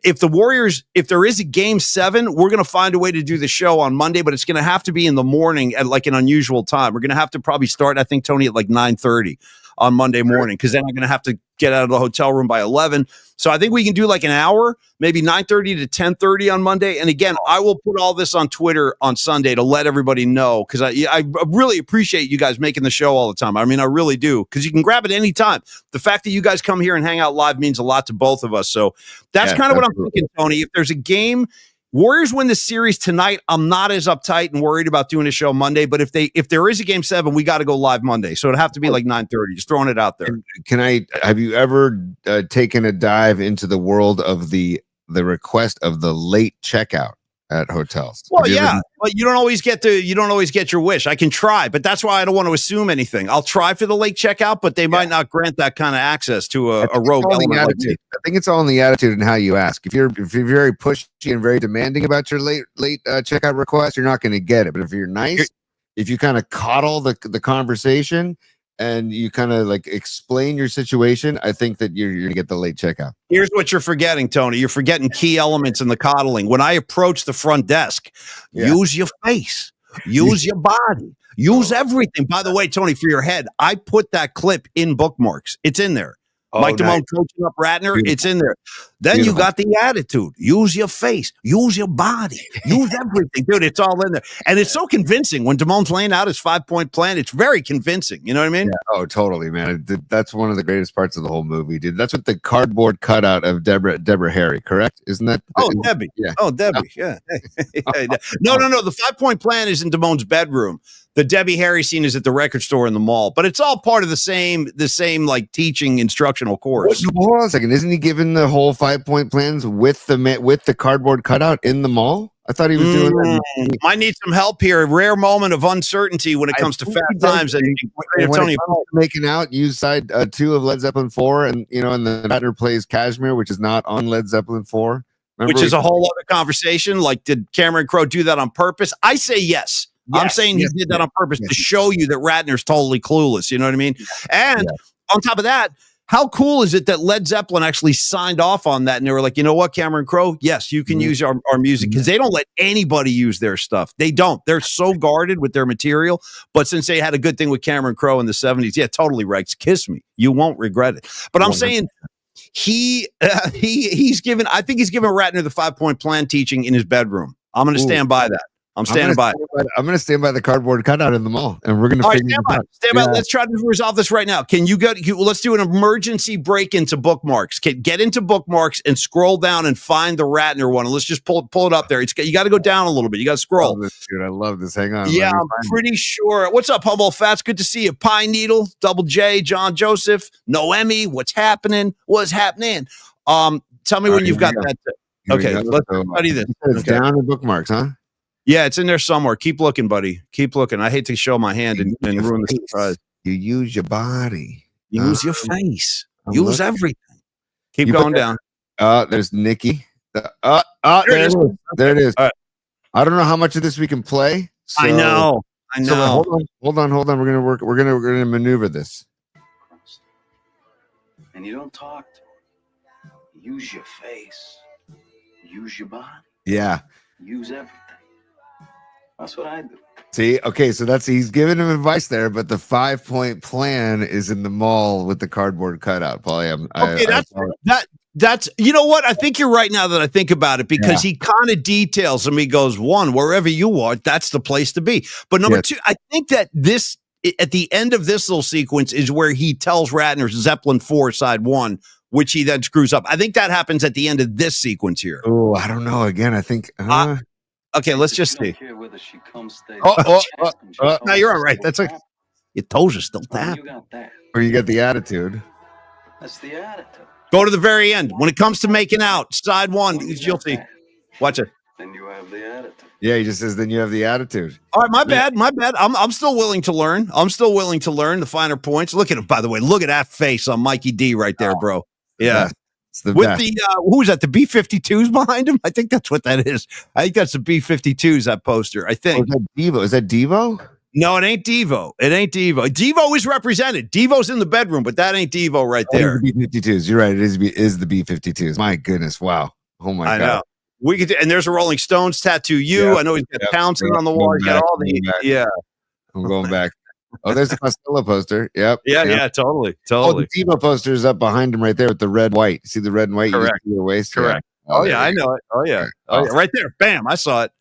if the Warriors, if there is a game 7, we're going to find a way to do the show on Monday, but it's going to have to be in the morning at like an unusual time. We're going to have to probably start, I think, Tony, at like 9:30 on Monday morning, because then I'm going to have to get out of the hotel room by 11. So I think we can do like an hour, maybe 9:30 to 10:30 on Monday. And again, I will put all this on Twitter on Sunday to let everybody know, because I really appreciate you guys making the show all the time. I mean, I really do, because you can grab it anytime. The fact that you guys come here and hang out live means a lot to both of us. So that's kind of what I'm thinking, Tony. If there's a game, Warriors win the series tonight, I'm not as uptight and worried about doing a show Monday. But if there is a game 7, we got to go live Monday. So it'd have to be like 9:30. Just throwing it out there. Have you ever taken a dive into the world of the request of the late checkout at hotels? Well, yeah, but you don't always get your wish. I can try, but that's why I don't want to assume anything. I'll try for the late checkout, but they might not grant that kind of access to a rogue element like me. I think it's all in the attitude and how you ask. If you're very pushy and very demanding about your late checkout request, you're not going to get it. But if you're nice, if you kind of coddle the conversation and you kind of like explain your situation, I think that you're going to get the late checkout. Here's what you're forgetting, Tony. You're forgetting key elements in the coddling. When I approach the front desk, use your face, use your body, use everything. By the way, Tony, for your head, I put that clip in bookmarks. It's in there. Mike Damone nice. coaching up Ratner. Beautiful. It's in there. Then Beautiful. you got the attitude. Use your face. Use your body. Use everything. Dude, it's all in there. And it's so convincing. When Damone's laying out his 5-point plan, it's very convincing. You know what I mean? Yeah. Oh, totally, man. That's one of the greatest parts of the whole movie, dude. That's what the cardboard cutout of Deborah Harry, correct? Isn't that? Debbie. Yeah. Oh, Debbie. Yeah. No. The 5-point plan is in Damone's bedroom. The Debbie Harry scene is at the record store in the mall, but it's all part of the same like teaching instructional course. Hold on a second. Isn't he given the whole 5-point plans with the cardboard cutout in the mall? I thought he was doing that. I need some help here. A rare moment of uncertainty when it comes to Fast Times and Tony. Making out, use side 2 of Led Zeppelin 4, and and the Ratner plays Kashmir, which is not on Led Zeppelin 4. Remember which is a whole other conversation. Like, did Cameron Crowe do that on purpose? I say yes. I'm saying he did that on purpose to show you that Ratner's totally clueless. You know what I mean? And on top of that, how cool is it that Led Zeppelin actually signed off on that? And they were like, you know what, Cameron Crowe? Yes, you can use our music, because they don't let anybody use their stuff. They don't. They're so guarded with their material. But since they had a good thing with Cameron Crowe in the 70s, yeah, totally right. Kiss me. You won't regret it. But I'm saying he's given Ratner the 5-point plan teaching in his bedroom. I'm going to stand by that. I'm going to stand by the cardboard cutout in the mall, and we're going to figure it out. Stand by. Let's try to resolve this right now. Can you go? Let's do an emergency break into bookmarks. Get into bookmarks and scroll down and find the Ratner one. And let's just pull it up there. You got to go down a little bit. You got to scroll. I love this. Hang on. Yeah, I'm pretty sure. What's up, Humble Fats? Good to see you. Pine Needle, Double J, John Joseph, Noemi. What's happening? Tell me when you've got that. Okay, let's study this. It's down in bookmarks, huh? Yeah, it's in there somewhere. Keep looking, buddy. Keep looking. I hate to show my hand and ruin the surprise. You use your body. Use your face. Use everything. Keep going down. There's Nikki. There it is. There it is. Right. I don't know how much of this we can play. So, I know. So hold on. We're gonna maneuver this. And you don't talk to her. Use your face. Use your body. Yeah. Use everything. That's what I do. See, okay, so he's giving him advice there, but the 5-point plan is in the mall with the cardboard cutout. Paulie, that's you know what? I think you're right now that I think about it, because he kind of details him. He goes, 1, wherever you are, that's the place to be. But number 2, I think that this at the end of this little sequence is where he tells Ratner Zeppelin 4 side 1, which he then screws up. I think that happens at the end of this sequence here. Oh, I don't know. Again, I think. Okay, let's just see. No, you're all right. That's like your toes are still tapped. Or you got the attitude. That's the attitude. Go to the very end. When it comes to making out, side 1, you'll see. Watch it. Then you have the attitude. Yeah, he just says, then you have the attitude. All right, my bad. I'm still willing to learn. The finer points. Look at him, by the way. Look at that face on Mikey D right there, bro. Yeah. It's the with best. Who's that? The B-52s behind him? I think that's what that is. I think that's the B-52s, that poster. I think. Oh, is that Devo? No, it ain't Devo. Devo is represented. Devo's in the bedroom, but that ain't Devo right there. The B-52s. You're right. It is the B-52s. My goodness. Wow. Oh my God. Know. We could, and there's a Rolling Stones tattoo. I know he's got Townsend on the wall. He's got all the I'm going back. Oh, there's the Costello poster. Yep. Yeah, totally. Oh, the Devo poster is up behind him right there with the red white. See the red and white? Correct. You see your waist? Correct. Yeah. Oh, yeah, I know it. Oh, yeah. Oh, yeah. Right there. Bam. I saw it.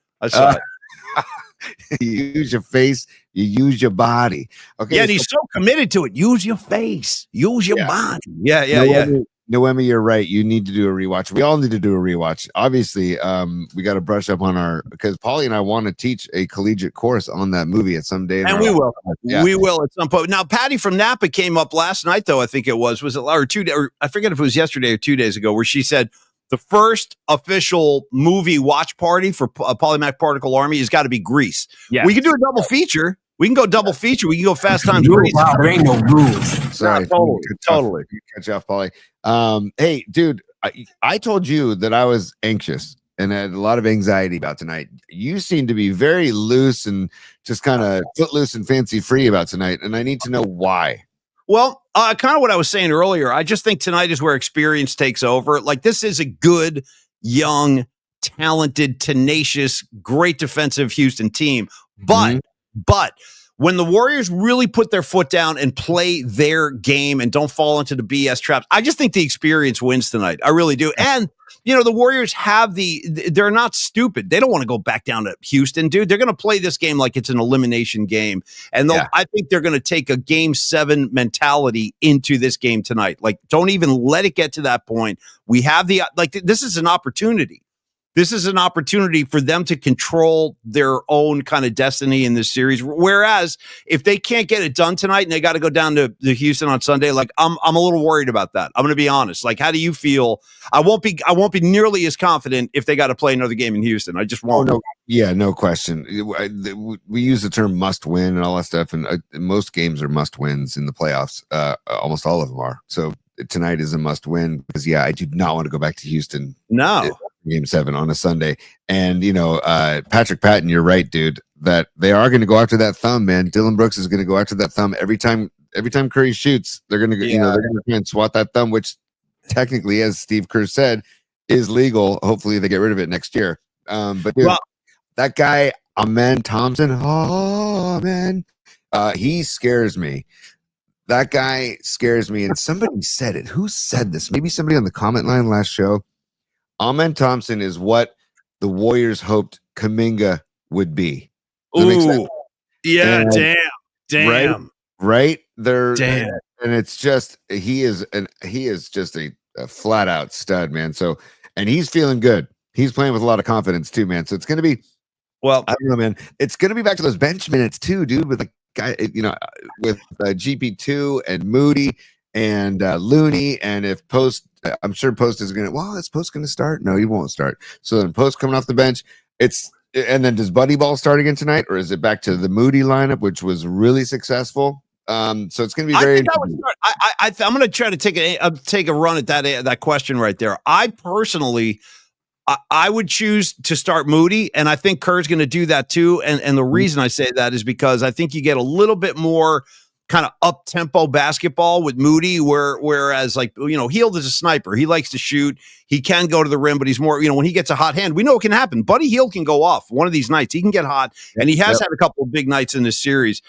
You use your face. You use your body. Okay. Yeah, and he's so committed to it. Use your face. Use your body. Yeah. Noemi, you're right. You need to do a rewatch. We all need to do a rewatch. Obviously, we got to brush up on because Paulie and I want to teach a collegiate course on that movie at some day. And we will. Yeah. We will at some point. Now, Patty from Napa came up last night, though. I think it was it or 2 days, or I forget if it was yesterday or 2 days ago, where she said the first official movie watch party for Polymac Particle Army has got to be Grease. Yeah. We can do a double feature. We can go double feature. We can go Fast Times. Wow, there ain't no rules. Sorry, totally. Catch you off, Paulie. Hey, dude, I told you that I was anxious and had a lot of anxiety about tonight. You seem to be very loose and just kind of footloose and fancy free about tonight, and I need to know why. Well, kind of what I was saying earlier. I just think tonight is where experience takes over. Like, this is a good, young, talented, tenacious, great defensive Houston team, but when the Warriors really put their foot down and play their game and don't fall into the BS traps, I just think the experience wins tonight. I really do. And, the Warriors have they're not stupid. They don't want to go back down to Houston, dude. They're going to play this game like it's an elimination game. And I think they're going to take a game 7 mentality into this game tonight. Like, don't even let it get to that point. We have this is an opportunity. This is an opportunity for them to control their own kind of destiny in this series. Whereas if they can't get it done tonight and they got to go down to Houston on Sunday, like I'm a little worried about that. I'm going to be honest. Like, how do you feel? I won't be nearly as confident if they got to play another game in Houston. I just won't. No question. We use the term must win and all that stuff. And most games are must wins in the playoffs. Almost all of them are. So tonight is a must win because I do not want to go back to Houston. No. Game 7 on a Sunday. And Patrick Patton, you're right, dude, that they are going to go after that thumb, man. Dylan Brooks is going to go after that thumb every time Curry shoots. They're going to they're going to try and swat that thumb, which technically, as Steve Kerr said, is legal. Hopefully they get rid of it next year. But dude, that guy Amen Thompson, he scares me. That guy scares me. And somebody said it. Who said this? Maybe somebody on the comment line last show. Amen Thompson is what the Warriors hoped Kuminga would be. Ooh, yeah, and, damn, right. They're damn, and it's just he is just a flat out stud, man. So, and he's feeling good. He's playing with a lot of confidence too, man. So it's going to be, I don't know, man. It's going to be back to those bench minutes too, dude. With the guy, with GP2 and Moody and Looney, and if Post. I'm sure Post is is Post going to start? No, he won't start. So then Post coming off the bench, and then does Buddy Ball start again tonight, or is it back to the Moody lineup, which was really successful? So it's going to be very. I'm going to try to take a run at that question right there. I personally, I would choose to start Moody, and I think Kerr's going to do that too. And the reason I say that is because I think you get a little bit more kind of up-tempo basketball with Moody, whereas Hield is a sniper. He likes to shoot. He can go to the rim, but he's more, when he gets a hot hand, we know it can happen. Buddy Hield can go off one of these nights. He can get hot, and he has had a couple of big nights in this series.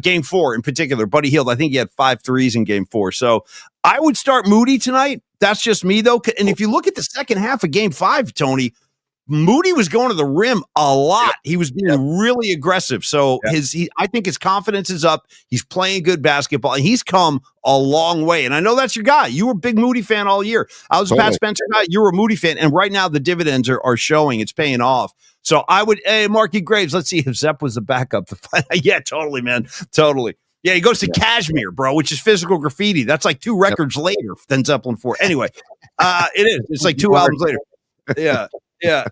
Game 4 in particular, Buddy Hield, I think he had 5 threes in game 4. So I would start Moody tonight. That's just me, though. And if you look at the second half of game 5, Tony, Moody was going to the rim a lot. He was being really aggressive. So I think his confidence is up. He's playing good basketball, and he's come a long way. And I know that's your guy. You were a big Moody fan all year. I was a Pat Spencer guy. You were a Moody fan. And right now the dividends are showing. It's paying off. So I would, Marky Graves, let's see if Zepp was the backup. Yeah, totally, man. Totally. Yeah, he goes to Kashmir, bro, which is physical graffiti. That's like 2 records later than Zeppelin 4. Anyway, it is. It's like 2 albums later. Yeah. Yeah,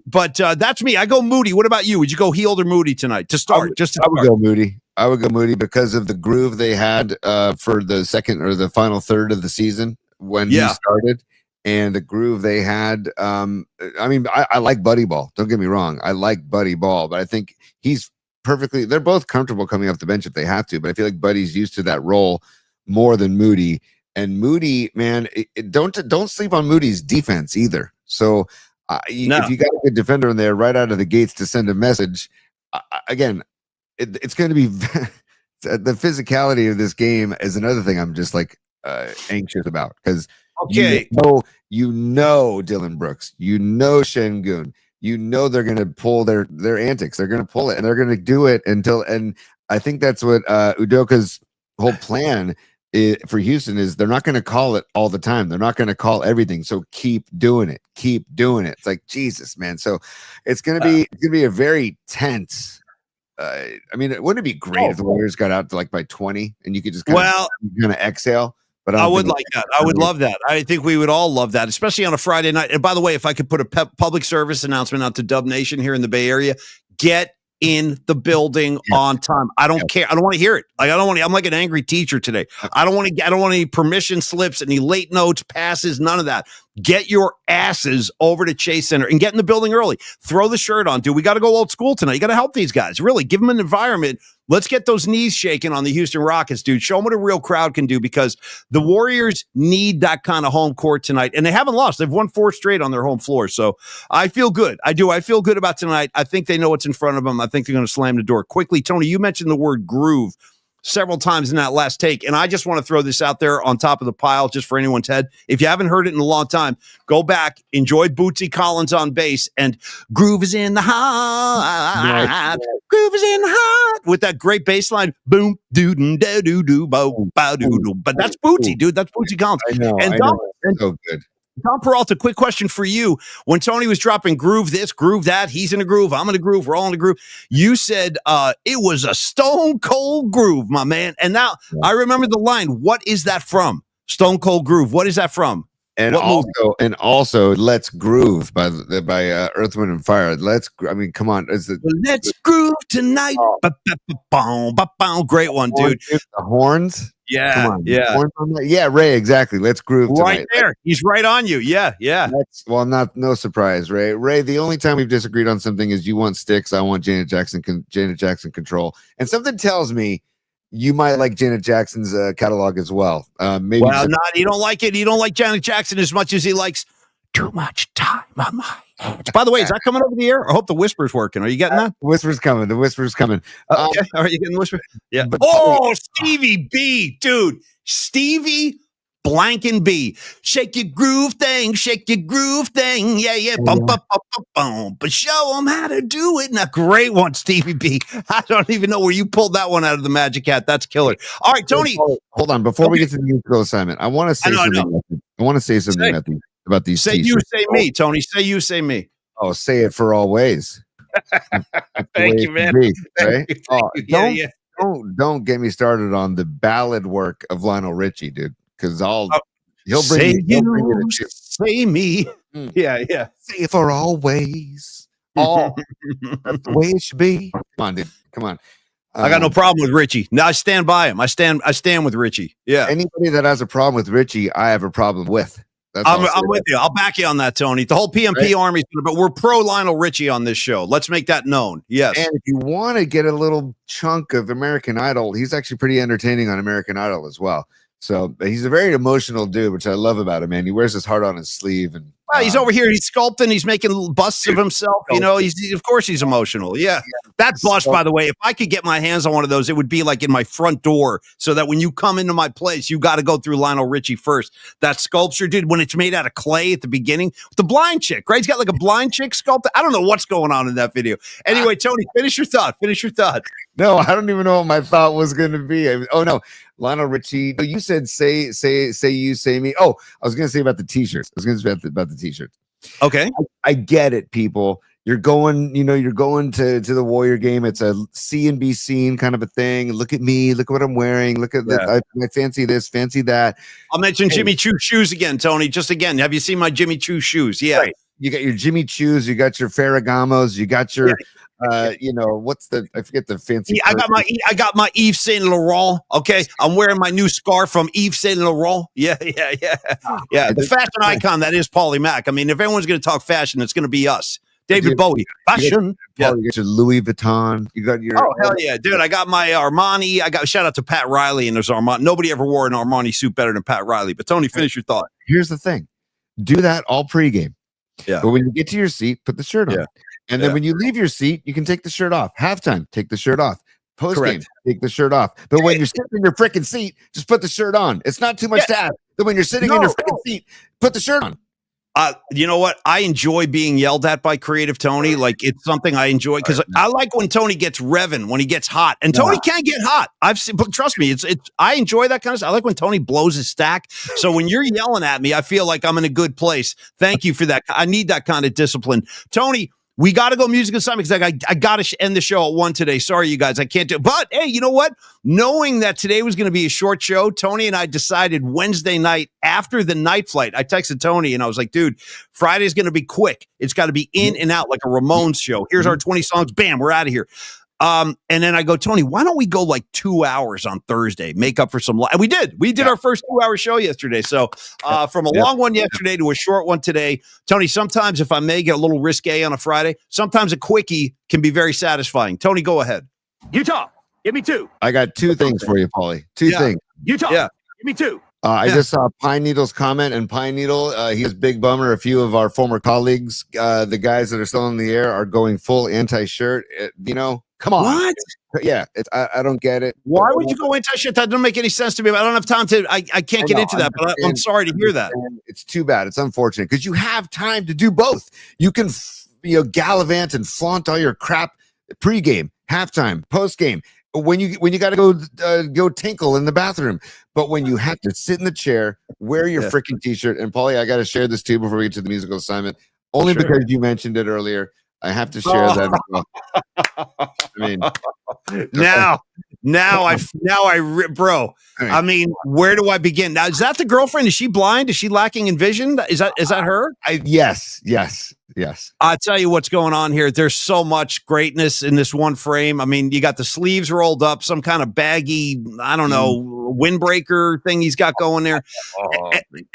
but that's me. I go Moody. What about you? Would you go Hield or Moody tonight to start? I would go Moody. I would go Moody because of the groove they had for the second or the final third of the season when he started, and the groove they had. I like Buddy Ball. Don't get me wrong. I like Buddy Ball, but I think he's perfectly. They're both comfortable coming off the bench if they have to, but I feel like Buddy's used to that role more than Moody. And Moody, man, don't sleep on Moody's defense either. So. If you got a good defender in there right out of the gates to send a message, again, it's going to be the physicality of this game is another thing I'm just anxious about because you know Dylan Brooks, Şengün, they're going to pull their antics, they're going to pull it and they're going to do it and I think that's what Udoka's whole plan for Houston is they're not going to call it all the time. They're not going to call everything. So keep doing it. It's like, Jesus, man. So it's going to be a very tense. Wouldn't it be great if the Warriors got out to by 20 and you could just kind of exhale? But I would like that. I would love that. I think we would all love that, especially on a Friday night. And by the way, if I could put a public service announcement out to Dub Nation here in the Bay Area, get in the building on time. I don't care. I don't want to hear it. I'm like an angry teacher today. I don't want any permission slips, any late notes, passes, none of that. Get your asses over to Chase Center and get in the building early. Throw the shirt on, dude. We got to go old school tonight. You got to help these guys. Really, give them an environment Let's get those knees shaking on the Houston Rockets, dude. Show them what a real crowd can do, because the Warriors need that kind of home court tonight. And they haven't lost. They've won 4 straight on their home floor. So I feel good. I do. I feel good about tonight. I think they know what's in front of them. I think they're going to slam the door quickly. Tony, you mentioned the word groove several times in that last take, and I just want to throw this out there on top of the pile just for anyone's head. If you haven't heard it in a long time, go back, enjoy Bootsy Collins on bass, and groove is in the heart, groove is in the heart, with that great bass line, boom, doo doo doo doo doo, bow, bow doo doo. But that's Bootsy, dude. That's Bootsy Collins. I know. So good. Tom Peralta, quick question for you. When Tony was dropping groove this, groove that, he's in a groove, I'm in a groove, we're all in a groove, you said it was a stone cold groove, my man. And now I remember the line. What is that from? Stone Cold Groove. What is that from? And also, Let's Groove by Earth, Wind and Fire. Come on. Let's groove tonight. Great one, dude. The horns. Yeah. Come on. Yeah. Horns on that? Yeah, Ray, exactly. Let's groove tonight. Right there. He's right on you. Yeah. Yeah. No surprise, Ray. Ray, the only time we've disagreed on something is you want Styx, I want Janet Jackson control. And something tells me you might like Janet Jackson's catalog as well. Maybe. Well, he don't like it. He don't like Janet Jackson as much as he likes Too Much Time on My Hands. By the way, is that coming over the air? I hope the whisper's working. Are you getting that? The whisper's coming. The whisper's coming. Okay. All right, you getting the whisper? Yeah. But Stevie B, dude. Stevie Blankin' B. Shake your groove thing. Shake your groove thing. Yeah, yeah. Bump, up, up, up, boom. But show them how to do it. And a great one, Stevie B. I don't even know where you pulled that one out of the magic hat. That's killer. All right, Tony. Hold on. Before we get to the musical assignment, I want to say something. I want to say something about these Say t-shirts. You, say me, Tony. Say you, say me. Oh, say it for all ways. Thank you, man. Right? Thank you. Don't get me started on the ballad work of Lionel Richie, dude. Because he'll bring it. Say me. Yeah, yeah. Say it for always. That's the way it should be. Come on, dude. Come on. I got no problem with Richie. No, I stand by him. I stand with Richie. Yeah. Anybody that has a problem with Richie, I have a problem with. I'm with you. I'll back you on that, Tony. The whole PMP army, but we're pro Lionel Richie on this show. Let's make that known. Yes. And if you want to get a little chunk of American Idol, he's actually pretty entertaining on American Idol as well. So he's a very emotional dude, which I love about him, man. He wears his heart on his sleeve, and he's over here. He's sculpting. He's making busts of himself. You know, of course he's emotional. Yeah. That bust, by the way, if I could get my hands on one of those, it would be like in my front door, so that when you come into my place, you got to go through Lionel Richie first. That sculpture, dude, when it's made out of clay at the beginning, the blind chick, right? He's got like a blind chick sculpted. I don't know what's going on in that video. Anyway, Tony, finish your thought. No, I don't even know what my thought was going to be. Oh no, Lionel Richie. No, you said say you, say me. Oh, I was going to say about the t-shirts. About the t-shirts. Okay. I get it, people. You're going to the Warrior game. It's a see and be seen kind of a thing. Look at me. Look at what I'm wearing. Look at I fancy this, fancy that. I'll mention Jimmy Choo shoes again, Tony. Just again, have you seen my Jimmy Choo shoes? Yeah. Right. You got your Jimmy Choos. You got your Ferragamos. You got your I forget the fancy. Yeah, I got my Yves Saint Laurent. Okay, I'm wearing my new scarf from Yves Saint Laurent. Yeah. The fashion icon that is Paulie Mack. I mean, if everyone's going to talk fashion, it's going to be us. David Bowie, fashion. You got your Louis Vuitton. You got your. Oh hell yeah, dude! I got my Armani. I got shout out to Pat Riley and his Armani. Nobody ever wore an Armani suit better than Pat Riley. But Tony, finish your thought. Here's the thing: do that all pregame. Yeah. But when you get to your seat, put the shirt on. Yeah. And then when you leave your seat, you can take the shirt off. Halftime, take the shirt off. Post game, take the shirt off. But when you're sitting in your freaking seat, just put the shirt on. It's not too much to ask. But when you're sitting in your freaking seat, put the shirt on. You know what? I enjoy being yelled at by Creative Tony. Like, it's something I enjoy because I like when Tony gets revving, when he gets hot. And Tony can get hot. I've seen, but trust me, I enjoy that kind of stuff. I like when Tony blows his stack. So when you're yelling at me, I feel like I'm in a good place. Thank you for that. I need that kind of discipline. Tony, we got to go music assignment because I got to end the show at 1 today. Sorry, you guys, I can't do it. But hey, you know what? Knowing that today was going to be a short show, Tony and I decided Wednesday night after the night flight, I texted Tony and I was like, dude, Friday's going to be quick. It's got to be in and out like a Ramones show. Here's our 20 songs. Bam, we're out of here. And then I go, Tony, why don't we go like 2 hours on Thursday, make up for some, and we did our first 2-hour show yesterday. So, from a long one yesterday to a short one today, Tony, sometimes if I may get a little risque on a Friday, sometimes a quickie can be very satisfying. Tony, go ahead. Utah, Give me two. I got two things for you, Paulie. Two things. You talk. Yeah. Give me two. I just saw Pine Needle's comment, and Pine Needle, he's big bummer. A few of our former colleagues, the guys that are still in the air, are going full anti-shirt. Come on. What? Yeah, I don't get it. Why would you go into shit? That doesn't make any sense to me. I don't have time to. I can't get into that, but I'm sorry to hear that. It's too bad. It's unfortunate because you have time to do both. You can, gallivant and flaunt all your crap pregame, halftime, postgame. When you got to go tinkle in the bathroom, but when you have to sit in the chair, wear your freaking t-shirt. And Paulie, I got to share this too before we get to the musical assignment, only because you mentioned it earlier. I have to share that as well. I mean, bro. I mean, where do I begin? Now, is that the girlfriend? Is she blind? Is she lacking in vision? Is that her? Yes. I'll tell you what's going on here. There's so much greatness in this one frame. I mean, you got the sleeves rolled up, some kind of baggy, I don't know, windbreaker thing he's got going there.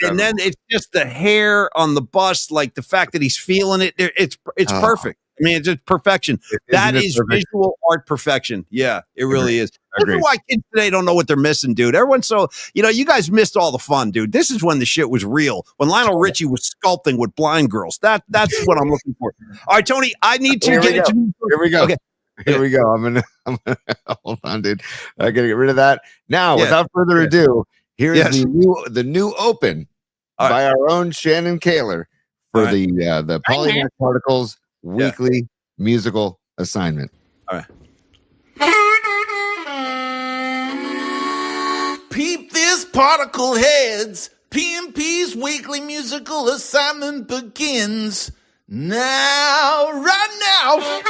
And then it's just the hair on the bust, like the fact that he's feeling it. It's perfect. I mean, it's just perfection. That is visual art perfection. Yeah, it really is. That's why kids today don't know what they're missing, dude. Everyone's so, you guys missed all the fun, dude. This is when the shit was real. When Lionel Richie was sculpting with blind girls. That's what I'm looking for. All right, Tony, I need to get into. Here we go. Okay. Here we go. I'm gonna hold on, dude. I gotta get rid of that. Now, without further ado, here is the new open by our own Shannon Kaler for the Polymath Particles weekly musical assignment. All right. Peep this, particle heads. PMP's weekly musical assignment begins now, right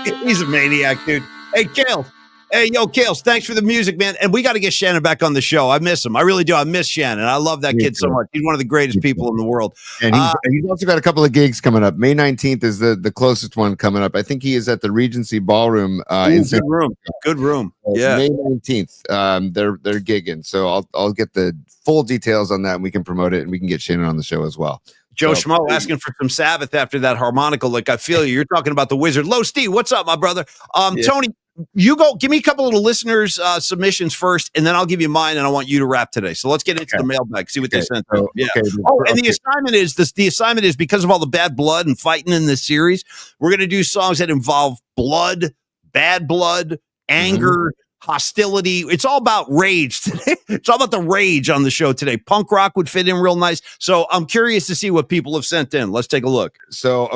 now. He's a maniac, dude. Hey, Kale. Hey, Kales, thanks for the music, man. And we got to get Shannon back on the show. I miss him. I really do. I miss Shannon. I love that kid so much. He's one of the greatest people in the world. And he's also got a couple of gigs coming up. May 19th is the closest one coming up. I think he is at the Regency Ballroom. Good room. Yeah. May 19th. They're gigging. So I'll get the full details on that and we can promote it and we can get Shannon on the show as well. Joe Schmo asking for some Sabbath after that harmonica lick. I feel you. You're talking about the Wizard. Low Steve, what's up, my brother? Tony, you go. Give me a couple of little listeners' submissions first, and then I'll give you mine, and I want you to wrap today. So let's get into the mailbag, see what they sent. And the assignment is this. The assignment is because of all the bad blood and fighting in this series, we're going to do songs that involve blood, bad blood, anger, hostility. It's all about rage today. It's all about the rage on the show today. Punk rock would fit in real nice. So I'm curious to see what people have sent in. Let's take a look. So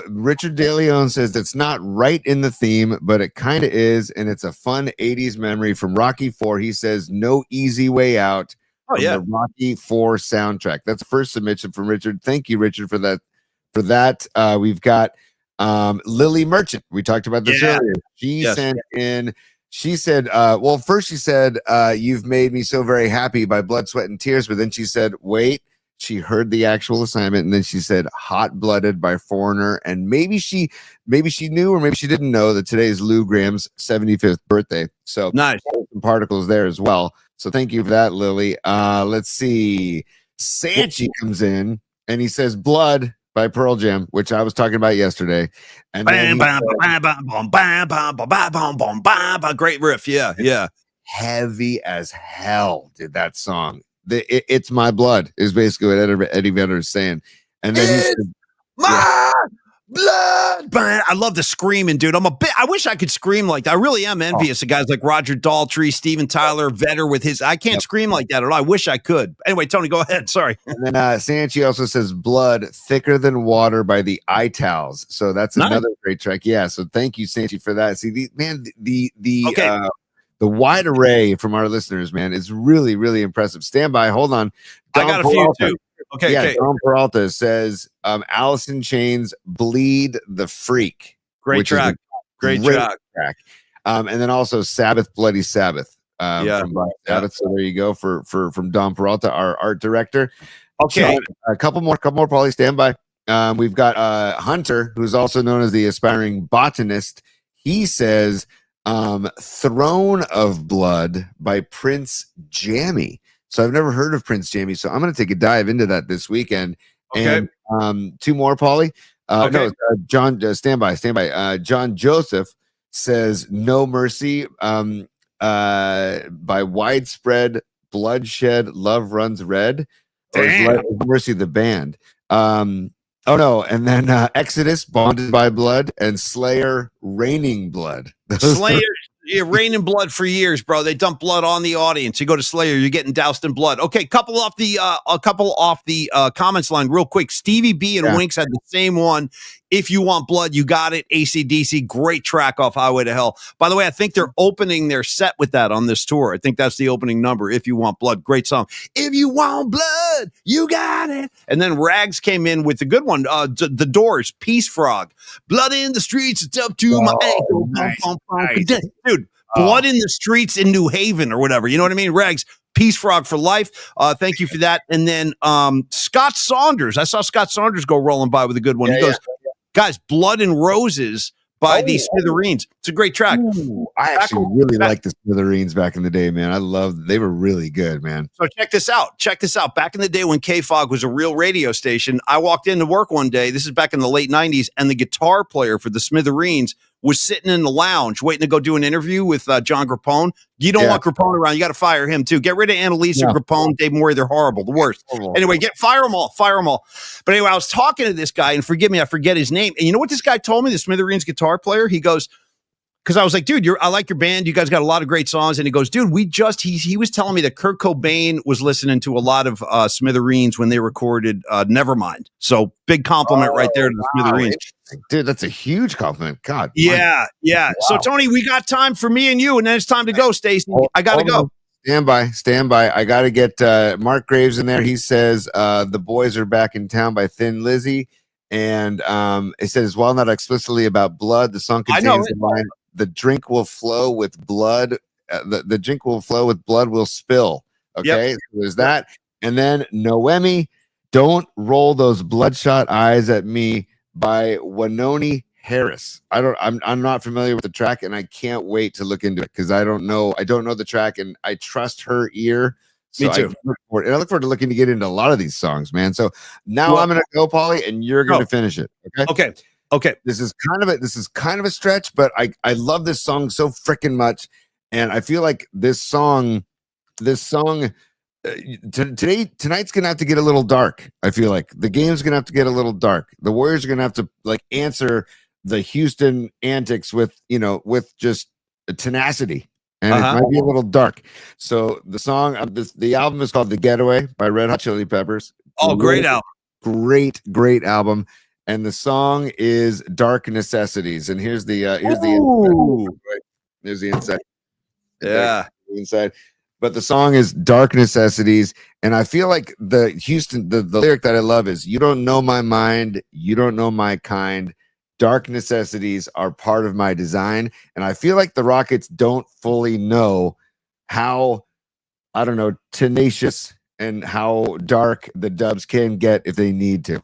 Richard De Leon says it's not right in the theme, but it kind of is, and it's a fun 80s memory from Rocky IV. He says no easy way out. The Rocky IV soundtrack. That's the first submission from Richard. Thank you, Richard, for that. We've got Lily Merchant. We talked about this earlier. She sent in. She said, first she said, you've made me so very happy by Blood, Sweat, and Tears. But then she said, wait, she heard the actual assignment. And then she said, Hot Blooded by Foreigner. And maybe she knew or maybe she didn't know that today is Lou Graham's 75th birthday. So nice. Some particles there as well. So thank you for that, Lily. Let's see. Sanchi comes in and he says, Blood by Pearl Jam, which I was talking about yesterday. And great riff. Yeah. Heavy as hell, did that song. It's My Blood is basically what Eddie Vedder is saying. And then he said, my blood. I love the screaming, dude. I wish I could scream like that. I really am envious of guys like Roger Daltrey, Steven Tyler, Vedder with his. I can't scream like that at all. I wish I could. Anyway, Tony, go ahead. Sorry. And then Sanchi also says Blood, Thicker Than Water by the Itals. So that's another great track. Yeah. So thank you, Sanchi, for that. See, the wide array from our listeners, man, is really, really impressive. Stand by. Hold on. I got a few too. Okay. Don Peralta says Alice in Chains, Bleed the Freak. Great track. Great track. And then also Sabbath, Bloody Sabbath. From Black Sabbath. So there you go from Don Peralta, our art director. Okay. So, a couple more, Paulie, stand by. We've got Hunter, who's also known as the aspiring botanist. He says Throne of Blood by Prince Jammy. So I've never heard of Prince Jammy, so I'm going to take a dive into that this weekend. Okay. And two more, Paulie. No, John, stand by. John Joseph says No Mercy by Widespread Bloodshed, Love Runs Red. Or is Mercy the band? Oh no, and then Exodus, Bonded by Blood, and Slayer, Raining Blood. Slayer, raining blood for years, bro. They dump blood on the audience. You go to Slayer, you're getting doused in blood. Okay, a couple off the comments line real quick. Stevie B and Winks had the same one. If You Want Blood, You Got It. AC/DC, great track off Highway to Hell. By the way, I think they're opening their set with that on this tour. I think that's the opening number. If You Want Blood, great song. If you want blood, you got it. And then Rags came in with the good one. The Doors, Peace Frog. Blood in the streets, it's up to my ankle. Nice. Dude, blood in the streets in New Haven or whatever. You know what I mean? Rags, Peace Frog for life. Thank you for that. And then Scott Saunders. I saw Scott Saunders go rolling by with a good one. He goes, guys, Blood and Roses by the Smithereens. It's a great track. Ooh, I actually really liked the Smithereens back in the day, man. They were really good, man. So check this out. Back in the day when K-Fog was a real radio station, I walked into work one day, this is back in the late 90s, and the guitar player for the Smithereens was sitting in the lounge waiting to go do an interview with John Grappone. You don't want Grappone around. You got to fire him too. Get rid of Annalisa, Grappone, Dave Morey. They're horrible. The worst. Anyway, fire them all. But anyway, I was talking to this guy, and forgive me, I forget his name. And you know what this guy told me, the Smithereens guitar player? He goes, because I was like, dude, I like your band. You guys got a lot of great songs. And he goes, dude, he was telling me that Kurt Cobain was listening to a lot of Smithereens when they recorded Nevermind. So big compliment right there to the Smithereens. Dude, that's a huge compliment. God. Yeah. Wow. So, Tony, we got time for me and you, and then it's time to go, Stacey. I got to go. Stand by. I got to get Mark Graves in there. He says The Boys Are Back in Town by Thin Lizzy. And it says, while not explicitly about blood, the song contains the line, the drink will flow with blood. The drink will flow with blood will spill. Okay, so there's that. And then Noemi, Don't Roll Those Bloodshot Eyes at Me by Winoni Harris. I'm not familiar with the track, and I can't wait to look into it because I don't know the track, and I trust her ear. So Me too. I look forward to looking to get into a lot of these songs, man. So now I'm gonna go, Paulie, and you're gonna finish it. Okay. This is kind of a stretch, but I love this song so freaking much, and I feel like this song tonight's gonna have to get a little dark. I feel like the game's gonna have to get a little dark. The Warriors are gonna have to answer the Houston antics with just tenacity, and it might be a little dark. So the song, the album is called "The Getaway" by Red Hot Chili Peppers. Oh, great album! Great album. And the song is "Dark Necessities." And here's the inside. Yeah, inside. But the song is "Dark Necessities," and I feel like the lyric that I love is, "You don't know my mind, you don't know my kind. Dark necessities are part of my design." And I feel like the Rockets don't fully know how, tenacious and how dark the Dubs can get if they need to.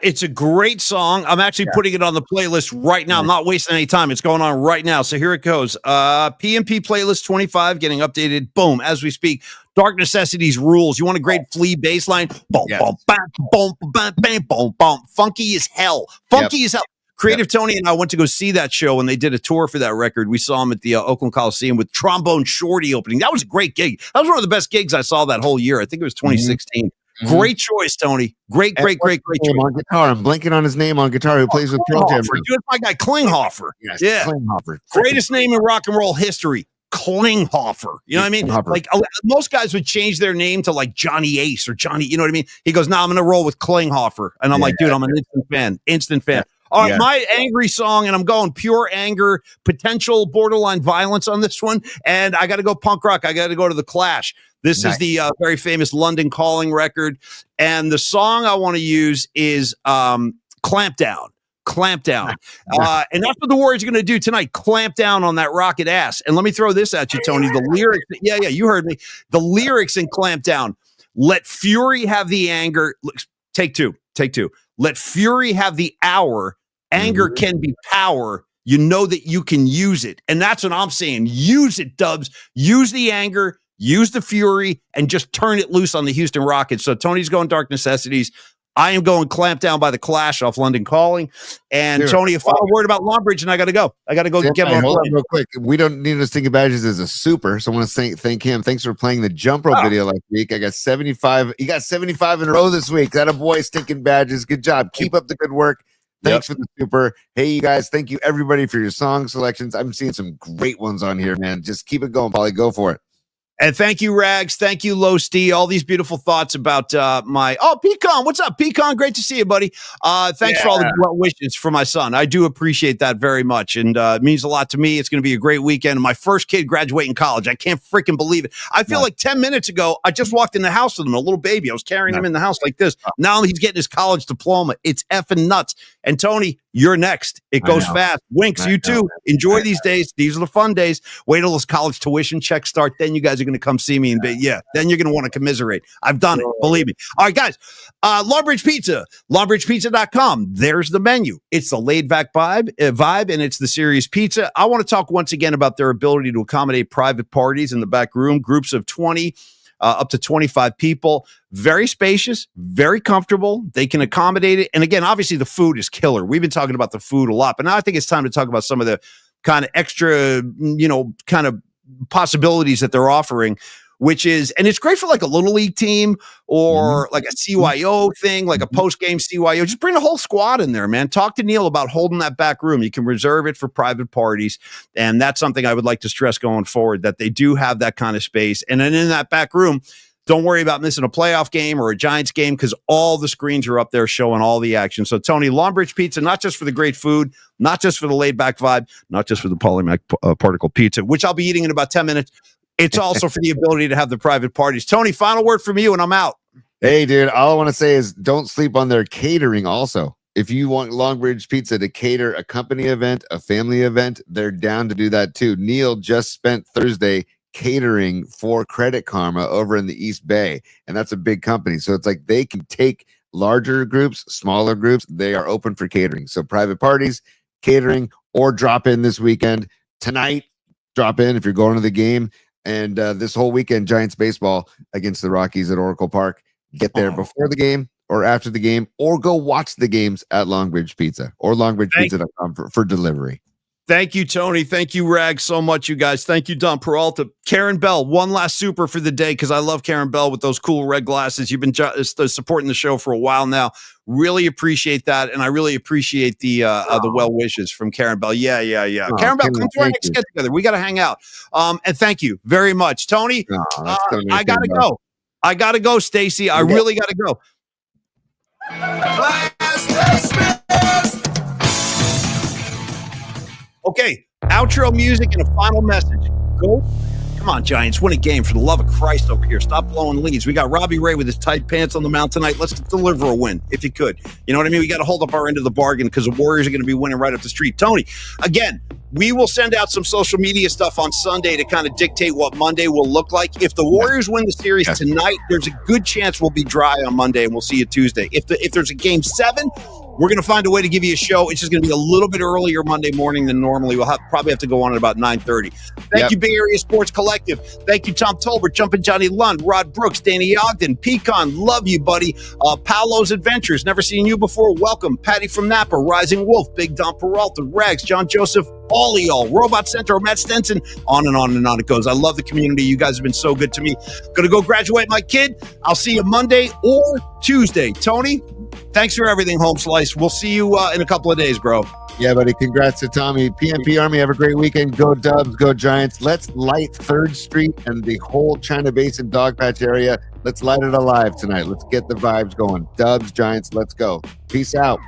It's a great song. I'm actually putting it on the playlist right now. I'm not wasting any time. It's going on right now. So here it goes. PMP playlist 25 getting updated. Boom. As we speak. Dark Necessities rules. You want a great Flea bass line? Boom, boom, bam, boom, bam, bam, boom, boom. Funky as hell. As hell. Creative Tony and I went to go see that show when they did a tour for that record. We saw him at the Oakland Coliseum with Trombone Shorty opening. That was a great gig. That was one of the best gigs I saw that whole year. I think it was 2016. Great choice, Tony. Great choice. On guitar. I'm blanking on his name on guitar. Who plays with Pearl Jam? Dude, it's my guy Klinghoffer. Yes, Klinghoffer. Greatest name in rock and roll history. Klinghoffer. You know what I mean? Like most guys would change their name to like Johnny Ace or Johnny. You know what I mean? He goes, "No, I'm going to roll with Klinghoffer," and I'm like, "Dude, I'm an instant fan." All right, my angry song, and I'm going pure anger, potential borderline violence on this one, and I got to go punk rock. I got to go to The Clash. This is the very famous London Calling record, and the song I want to use is Clamp Down. And that's what the Warriors are going to do tonight. Clamp down on that rocket ass. And let me throw this at you, Tony. The lyrics, you heard me. The lyrics in Clamp Down. Let fury have the anger. Take two. Let fury have the hour. Anger can be power. You know that you can use it. And that's what I'm saying. Use it, Dubs. Use the anger. Use the fury and just turn it loose on the Houston Rockets. So Tony's going Dark Necessities. I am going Clamp Down by The Clash off London Calling. And Dude, Tony, a final word about Longbridge, and I got to go. I got to go get my hold on real quick. We don't need us stinking badges as a super, so I want to thank him. Thanks for playing the jump rope video last week. I got 75. You got 75 in a row this week. That a boy, stinking badges. Good job. Keep up the good work. Thanks for the super. Hey, you guys, thank you everybody for your song selections. I'm seeing some great ones on here, man. Just keep it going, Polly. Go for it. And thank you, Rags. Thank you, Low Stee. All these beautiful thoughts about Pecan. What's up, Pecan? Great to see you, buddy. Thanks for all the well wishes for my son. I do appreciate that very much. And it means a lot to me. It's going to be a great weekend. My first kid graduating college. I can't freaking believe it. I feel like 10 minutes ago, I just walked in the house with him, a little baby. I was carrying him in the house like this. Now he's getting his college diploma. It's effing nuts. And Tony, you're next. It goes fast. Winks, you too. Enjoy these days. These are the fun days. Wait till those college tuition checks start. Then you guys are going to come see me. And then you're going to want to commiserate. I've done it. Believe me. All right, guys. Longbridge Pizza. LongbridgePizza.com. There's the menu. It's the laid back vibe, and it's the serious pizza. I want to talk once again about their ability to accommodate private parties in the back room, groups of 20 up to 25 people. Very spacious, very comfortable. They can accommodate it. And again, obviously the food is killer. We've been talking about the food a lot, but now I think it's time to talk about some of the kind of extra, kind of possibilities that they're offering, which is, and it's great for like a little league team or like a CYO thing, like a post-game CYO. Just bring a whole squad in there, man. Talk to Neil about holding that back room. You can reserve it for private parties. And that's something I would like to stress going forward, that they do have that kind of space. And then in that back room, don't worry about missing a playoff game or a Giants game because all the screens are up there showing all the action. So, Tony, Longbridge Pizza, not just for the great food, not just for the laid-back vibe, not just for the Polymac particle pizza, which I'll be eating in about 10 minutes. It's also for the ability to have the private parties. Tony, final word from you, and I'm out. Hey, dude, all I want to say is don't sleep on their catering also. If you want Longbridge Pizza to cater a company event, a family event, they're down to do that too. Neil just spent Thursday catering for Credit Karma over in the East Bay, and that's a big company. So it's like they can take larger groups, smaller groups. They are open for catering. So private parties, catering, or drop in this weekend. Tonight, drop in if you're going to the game. And this whole weekend, Giants baseball against the Rockies at Oracle Park. Get there before the game or after the game, or go watch the games at Longbridge Pizza or longbridgepizza.com for delivery. Thank you, Tony. Thank you, Rag, so much, you guys. Thank you, Don Peralta. Karen Bell, one last super for the day because I love Karen Bell with those cool red glasses. You've been supporting the show for a while now. Really appreciate that, and I really appreciate the well wishes from Karen Bell. Yeah. Oh, Karen Bell, come to our next get together. We got to hang out. And thank you very much, Tony. I gotta go. I gotta go, Stacy. I really gotta go. Okay, outro music and a final message. Go. Come on, Giants, win a game for the love of Christ over here. Stop blowing leads. We got Robbie Ray with his tight pants on the mound tonight. Let's deliver a win, if you could. You know what I mean? We got to hold up our end of the bargain because the Warriors are going to be winning right up the street. Tony, again, we will send out some social media stuff on Sunday to kind of dictate what Monday will look like. If the Warriors win the series tonight, there's a good chance we'll be dry on Monday and we'll see you Tuesday. If there's a game 7, we're going to find a way to give you a show. It's just going to be a little bit earlier Monday morning than normally. We'll probably have to go on at about 9:30. Thank you, Bay Area Sports Collective. Thank you, Tom Tolbert, Jumpin' Johnny Lund, Rod Brooks, Danny Ogden, Pecan, love you, buddy. Paolo's Adventures, never seen you before. Welcome. Patty from Napa, Rising Wolf, Big Don Peralta, Rags, John Joseph, all of y'all, Robot Center, Matt Stenson, on and on and on it goes. I love the community. You guys have been so good to me. Gonna go graduate my kid. I'll see you Monday or Tuesday. Tony, thanks for everything, Home Slice. We'll see you in a couple of days, bro. Yeah, buddy. Congrats to Tommy. PMP Army, have a great weekend. Go Dubs, go Giants. Let's light 3rd Street and the whole China Basin Dog Patch area. Let's light it alive tonight. Let's get the vibes going. Dubs, Giants, let's go. Peace out.